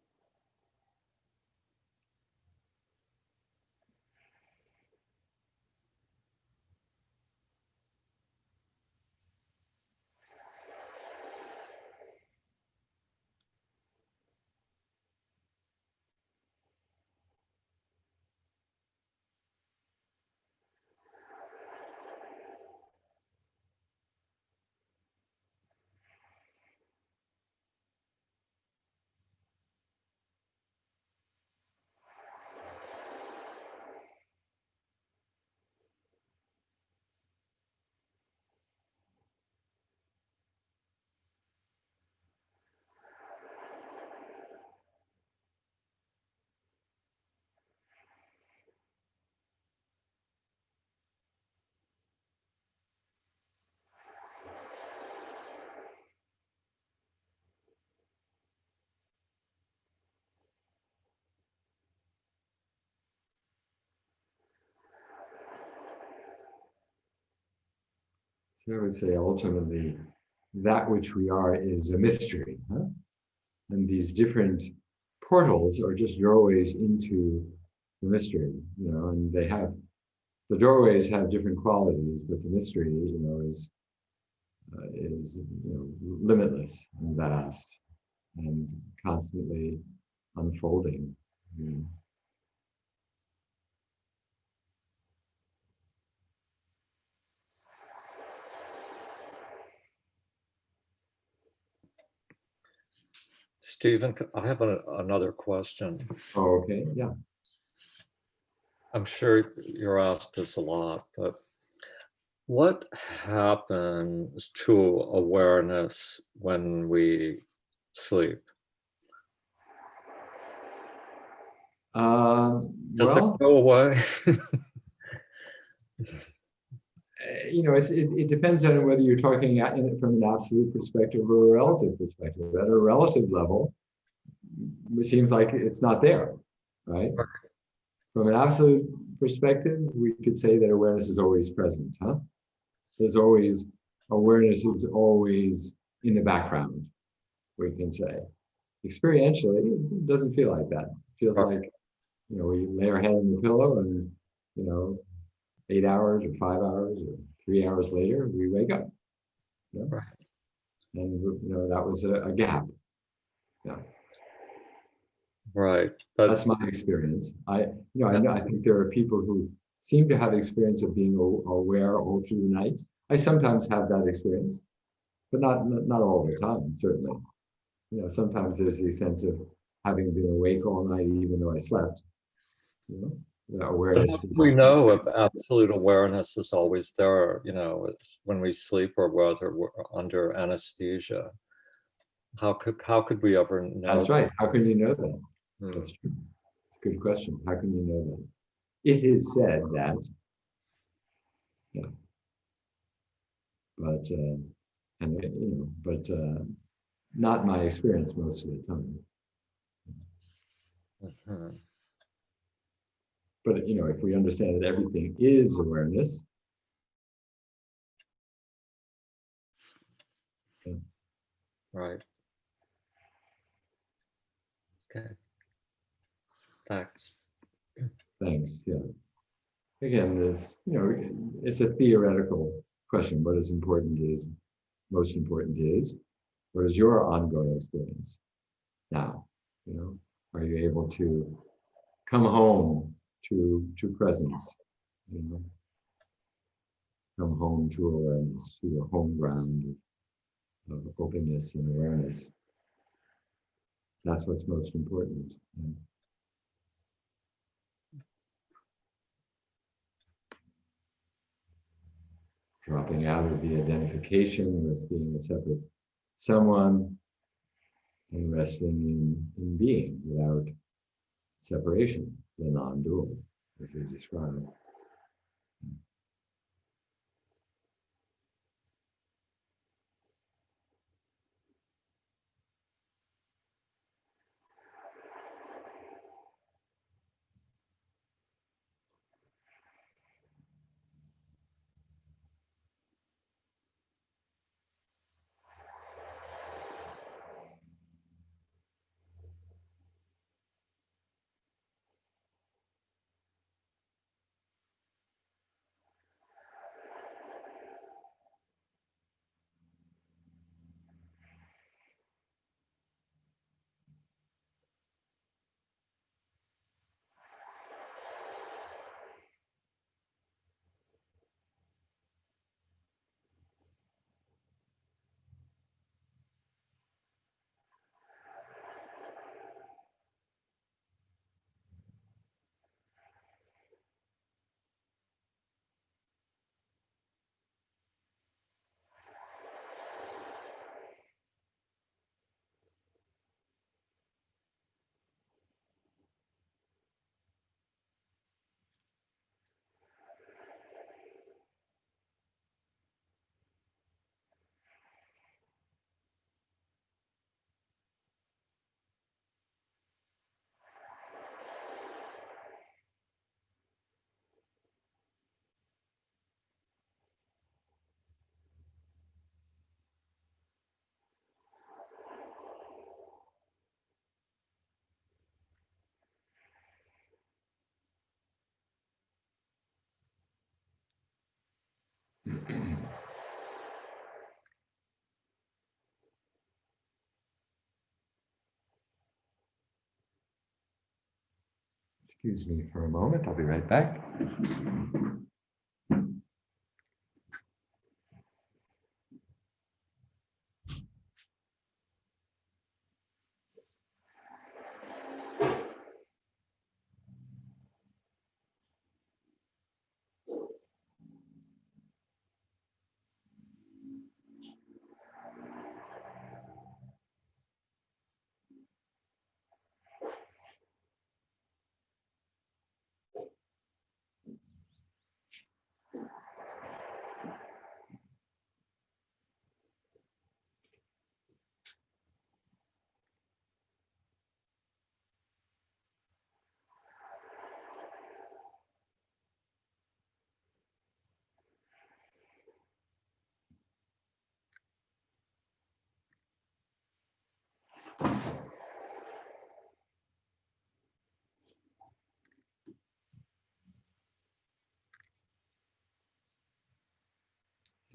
So I would say ultimately, that which we are is a mystery, huh? And these different portals are just doorways into the mystery, and the doorways have different qualities, but the mystery, is limitless and vast and constantly unfolding. Stephen, I have another question. Oh, okay, yeah. I'm sure you're asked this a lot, but what happens to awareness when we sleep? Does it Well, go away? it depends on whether you're talking from an absolute perspective or a relative perspective. At a relative level, it seems like it's not there, right? From an absolute perspective, we could say that awareness is always present, huh? Awareness is always in the background, we can say. Experientially, it doesn't feel like that. It feels like, we lay our head on the pillow and, 8 hours or 5 hours or 3 hours later, we wake up. Right. And, that was a gap. Yeah. Right. That's my experience. I think there are people who seem to have the experience of being aware all through the night. I sometimes have that experience, but not all the time, certainly. Sometimes there's the sense of having been awake all night, even though I slept. The awareness. We know if absolute awareness is always there, it's when we sleep or whether we're under anesthesia. How could we ever know? That's right. How can you know that? That's true. It's a good question. How can you know that? It is said that, but not my experience most of the time. Mm-hmm. But if we understand that everything is awareness, Right. Okay. Thanks. Thanks. Yeah. Again, this, it's a theoretical question. What is important is, most important is, what is your ongoing experience now? Are you able to come home to presence? Come home to awareness, to a home ground of openness and awareness. That's what's most important. Dropping out of the identification with being a separate someone and resting in being without separation, the non-dual, as we described. Excuse me for a moment, I'll be right back.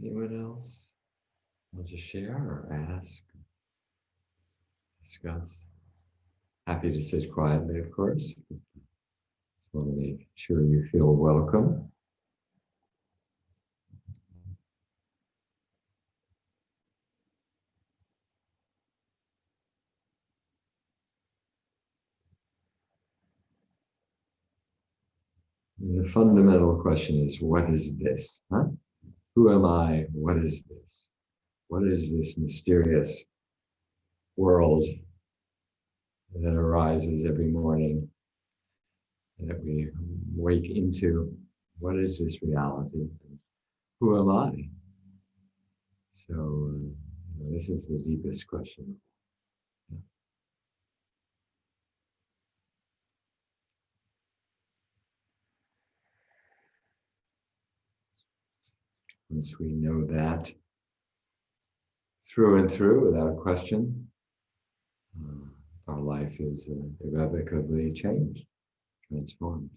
Anyone else want to share or ask, discuss? Happy to sit quietly, of course. Just want to make sure you feel welcome. And the fundamental question is, what is this? Huh? Who am I? What is this? What is this mysterious world that arises every morning that we wake into? What is this reality? Who am I? So this is the deepest question. Once we know that through and through without question, our life is irrevocably changed. transformed.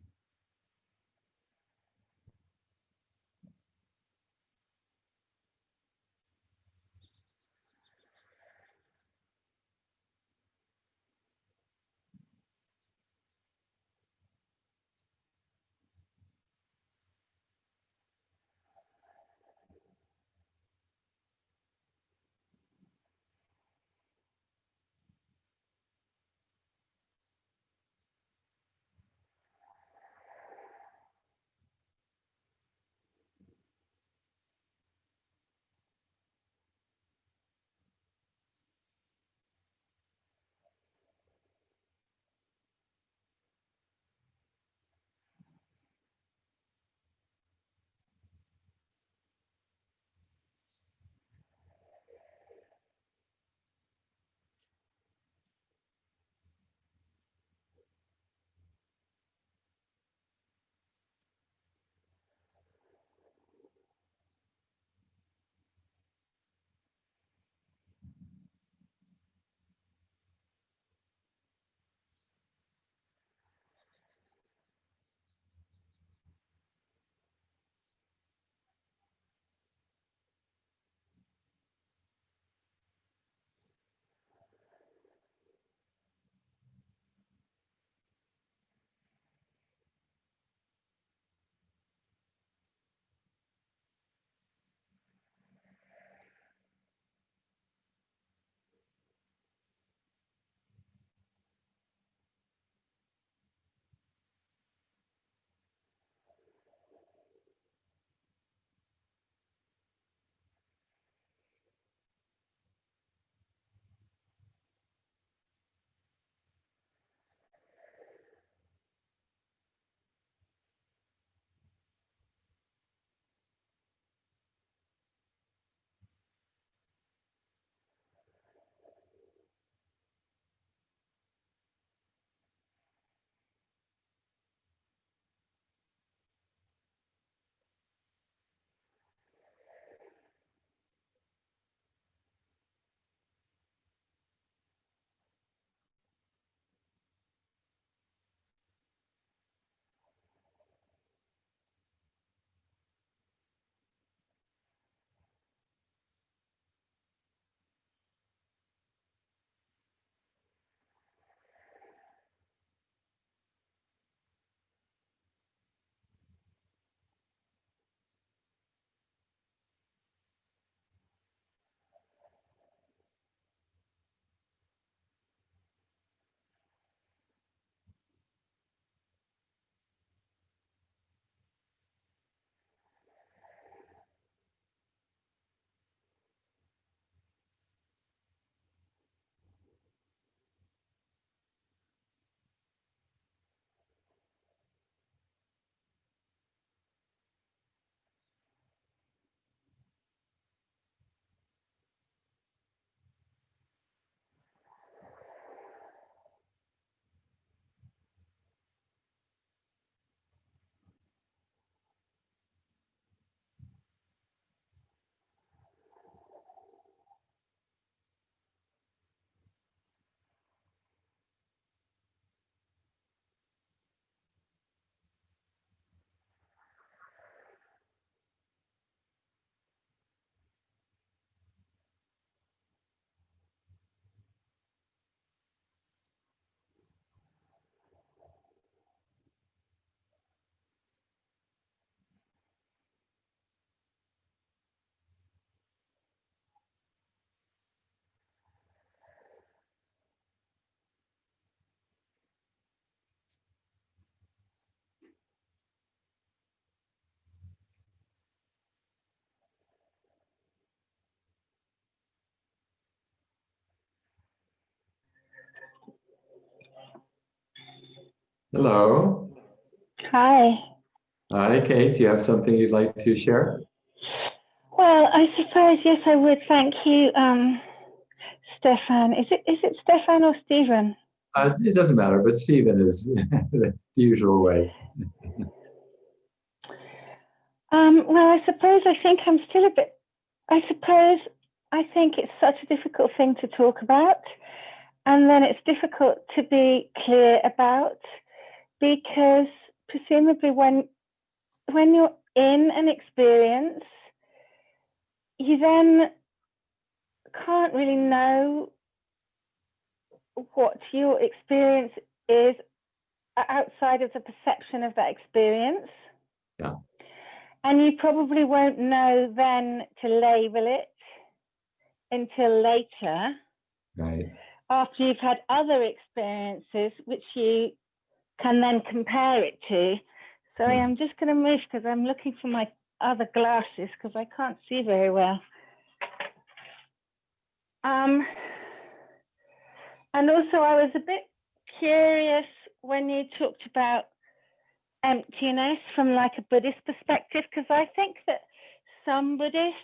Hello. Hi. Hi, Kate. Do you have something you'd like to share? Well, I suppose, yes, I would. Thank you, Stefan. Is it Stefan or Stephen? It doesn't matter, but Stephen is the usual way. Well, I suppose I think I'm still a bit, I think it's such a difficult thing to talk about. And then it's difficult to be clear about because presumably when you're in an experience, you then can't really know what your experience is outside of the perception of that experience. Yeah. And you probably won't know then to label it until later, Right. after you've had other experiences which you can then compare it to. Sorry, I'm just going to move because I'm looking for my other glasses because I can't see very well. And also I was a bit curious when you talked about emptiness from like a Buddhist perspective, because I think that some Buddhists,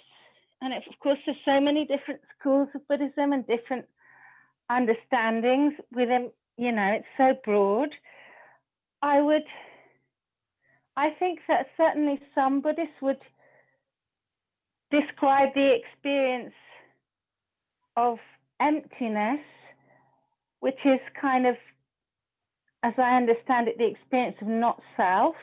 and of course there's so many different schools of Buddhism and different understandings within, you know, it's so broad. I think that certainly some Buddhists would describe the experience of emptiness, which is kind of, as I understand it, the experience of not self,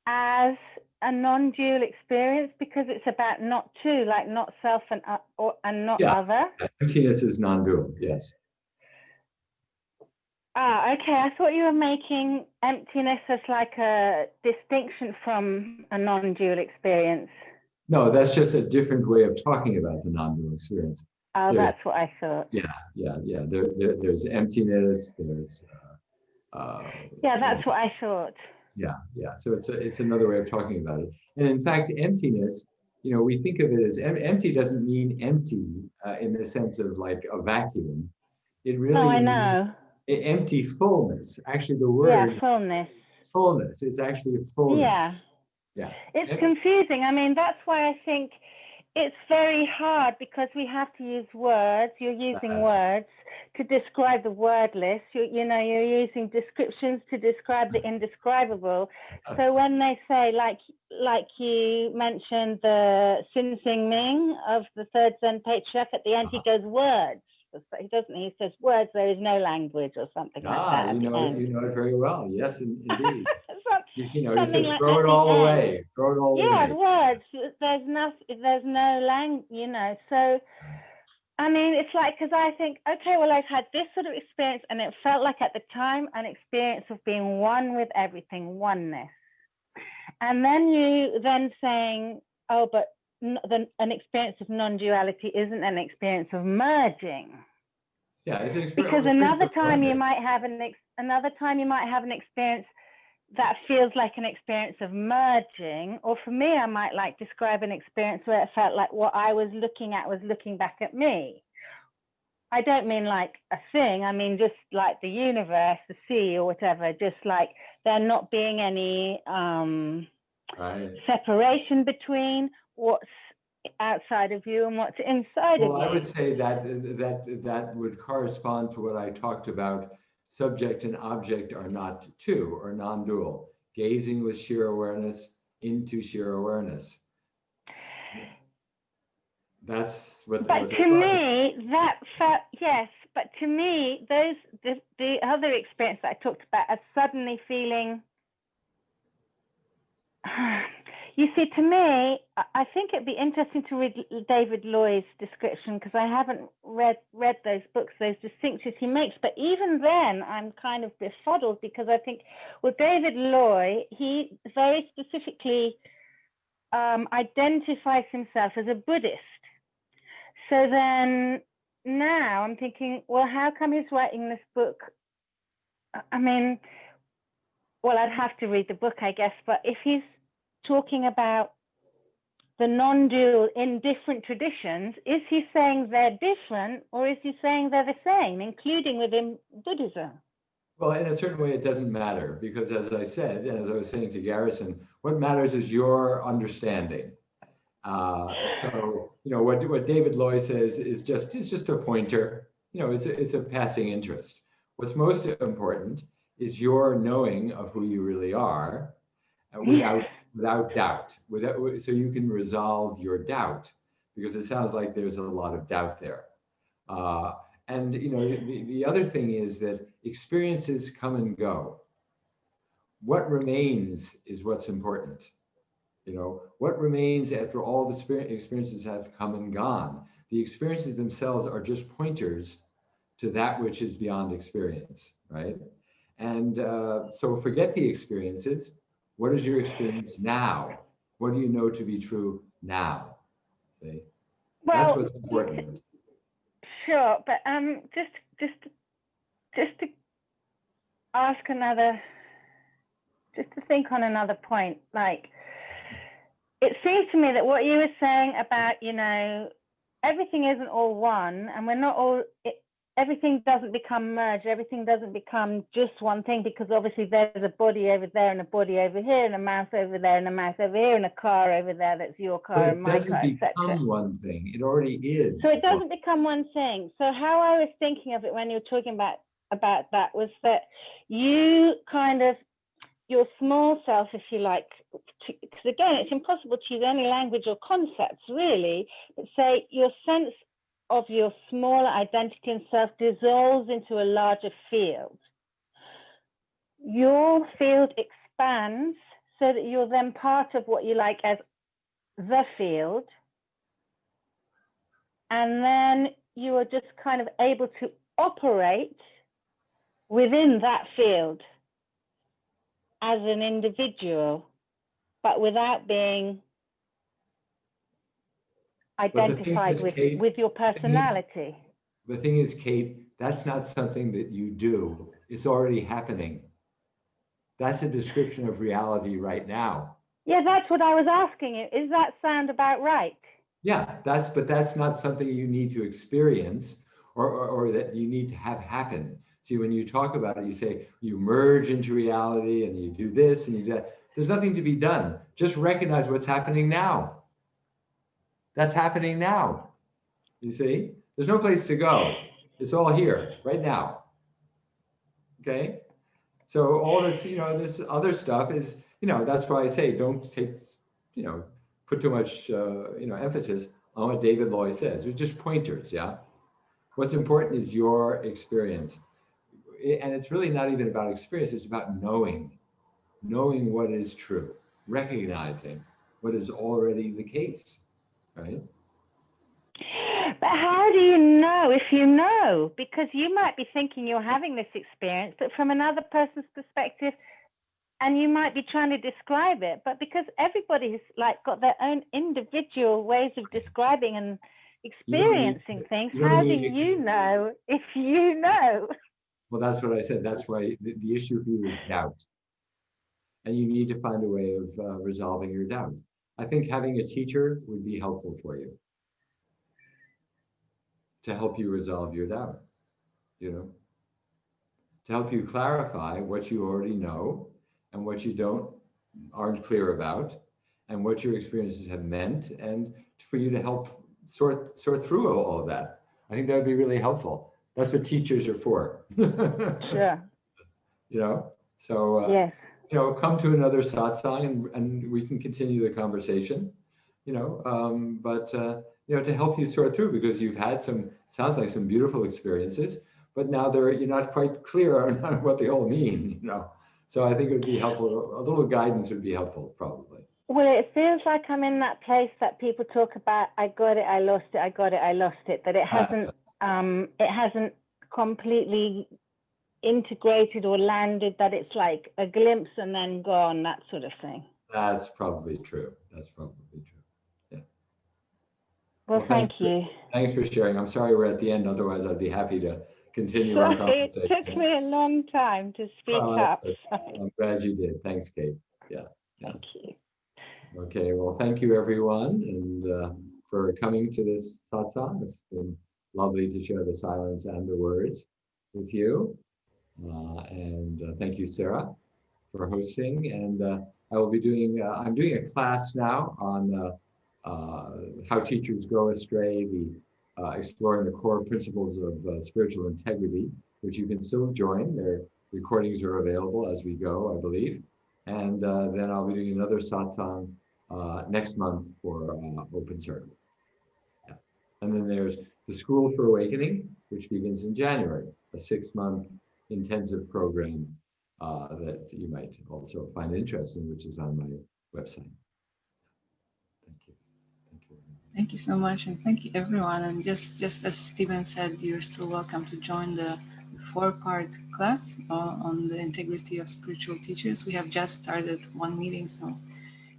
as a non-dual experience, because it's about not two, like not self and not other. Emptiness is non-dual, yes. Ah, okay. I thought you were making emptiness as like a distinction from a non-dual experience. No, that's just a different way of talking about the non-dual experience. Oh, that's what I thought. Yeah. There's emptiness. There's. Yeah, that's what I thought. Yeah. So it's another way of talking about it. And in fact, emptiness, you know, we think of it as empty doesn't mean empty in the sense of like a vacuum. It really. No, I know. Empty fullness. Actually, the word. Yeah, fullness. Fullness. It's actually a fullness. Yeah. It's confusing. I mean, that's why I think it's very hard, because we have to use words. You're using words to describe the wordless. You're using descriptions to describe the indescribable. So when they say, like you mentioned, the Sin Sing Ming of the third Zen patriarch, at the end he goes words. He doesn't. He says words. There is no language, or something like that. You know it very well. Yes, indeed. You know, he says, like throw it all away. Throw it all away. Yeah, words. There's no language. You know. So, I mean, it's like, because I think, okay, well, I've had this sort of experience, and it felt like at the time an experience of being one with everything, oneness. And then you saying, oh, but an experience of non-duality isn't an experience of merging. Yeah, it's an experience. Because another time you might have an experience that feels like an experience of merging, or for me, I might describe an experience where it felt like what I was looking at was looking back at me. I don't mean like a thing. I mean just like the universe, the sea, or whatever. Just like there not being any separation between what's outside of you and what's inside of you. Well, I would say that would correspond to what I talked about. Subject and object are not two, or non-dual. Gazing with sheer awareness into sheer awareness. That's what. But to me, that felt, yes. But to me, the other experience that I talked about as suddenly feeling. You see, to me, I think it'd be interesting to read David Loy's description, because I haven't read those books, those distinctions he makes. But even then, I'm kind of befuddled, because I think, well, David Loy, he very specifically identifies himself as a Buddhist. So then now I'm thinking, well, how come he's writing this book? I mean, well, I'd have to read the book, I guess, but if he's talking about the non-dual in different traditions, is he saying they're different, or is he saying they're the same, including within Buddhism? Well, in a certain way, it doesn't matter, because as I said, and as I was saying to Garrison, what matters is your understanding. So, you know, what David Loy says is just a pointer. You know, it's a passing interest. What's most important is your knowing of who you really are, without doubt, so you can resolve your doubt, because it sounds like there's a lot of doubt there. And you know, the other thing is that experiences come and go. what remains is what's important. You know, what remains after all the experiences have come and gone? The experiences themselves are just pointers to that which is beyond experience, right? And so forget the experiences. What is your experience now? What do you know to be true now? See? That's Well, what's important. sure, but just to ask another, just to think on another point, like, it seems to me that what you were saying about, you know, everything isn't all one, and we're not all, everything doesn't become merged, everything doesn't become just one thing, because obviously there's a body over there and a body over here and a mouse over there and a mouse over here and a car over there that's your car and my car, etc. It doesn't become one thing. It already is. So it doesn't become one thing. So how I was thinking of it when you were talking about that was that you kind of, your small self, if you like, because again, it's impossible to use any language or concepts really, but say your sense of your smaller identity and self dissolves into a larger field. Your field expands so that you're then part of what you like as the field. And then you are just kind of able to operate within that field as an individual, but without being identified with your personality. The thing is, Kate, that's not something that you do. It's already happening. That's a description of reality right now. Yeah, that's what I was asking you. Is that sound about right? Yeah, but that's not something you need to experience or that you need to have happen. See, when you talk about it, you say you merge into reality and you do this and you do that. There's nothing to be done. Just recognize what's happening now. That's happening now. You see, there's no place to go. It's all here right now. Okay. So all this, you know, this other stuff is, you know, that's why I say don't take, you know, put too much, you know, emphasis on what David Loy says. They're just pointers. Yeah. What's important is your experience. And it's really not even about experience. It's about knowing what is true, recognizing what is already the case, right? But how do you know if you know? Because you might be thinking you're having this experience, but from another person's perspective, and you might be trying to describe it, but because everybody's like got their own individual ways of describing and experiencing things, how do you know if you know? Well, that's what I said. That's why the issue here is doubt. And you need to find a way of resolving your doubt. I think having a teacher would be helpful for you to help you resolve your doubt, you know, to help you clarify what you already know and what you aren't clear about and what your experiences have meant, and for you to help sort through all of that. I think that would be really helpful. That's what teachers are for. Sure. You know, so yes. You know, come to another satsang and we can continue the conversation. You know, but you know, to help you sort through, because you've had sounds like some beautiful experiences, but now you're not quite clear on what they all mean. You know, so I think it would be helpful. A little guidance would be helpful, probably. Well, it feels like I'm in that place that people talk about. I got it, I lost it. I got it, I lost it. But it hasn't completely integrated or landed. That it's like a glimpse and then gone. That sort of thing. That's probably true. That's probably true. Yeah. Well, thank you. Thanks for sharing. I'm sorry we're at the end. Otherwise, I'd be happy to continue our conversation. It took me a long time to speak up. I'm glad you did. Thanks, Kate. Yeah. Thank you. Okay, well, thank you everyone, and for coming to this satsang. It's been lovely to share the silence and the words with you. And thank you, Sarah, for hosting. And I will be doing, I'm doing a class now on how teachers go astray, exploring the core principles of spiritual integrity, which you can still join. Their recordings are available as we go, I believe. And then I'll be doing another satsang next month for Open Circle. Yeah. And then there's the School for Awakening, which begins in January, a 6-month intensive program that you might also find interesting, which is on my website. Thank you. Thank you. Thank you so much, and thank you everyone. And just as Stephen said, you're still welcome to join the 4-part class on the integrity of spiritual teachers. We have just started one meeting, so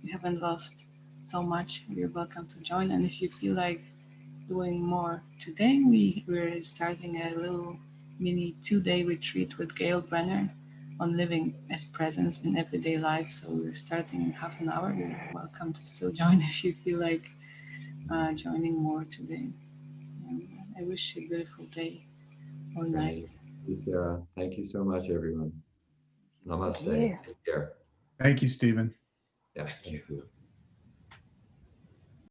you haven't lost so much. You're welcome to join. And if you feel like doing more today, we're starting a little mini 2-day retreat with Gail Brenner on living as presence in everyday life. So we're starting in half an hour. You're welcome to still join if you feel like joining more today. And I wish you a beautiful day or night. Thank you, Sarah. Thank you so much, everyone. Namaste. you. Take care. Thank you, Stephen. Yeah, thank you.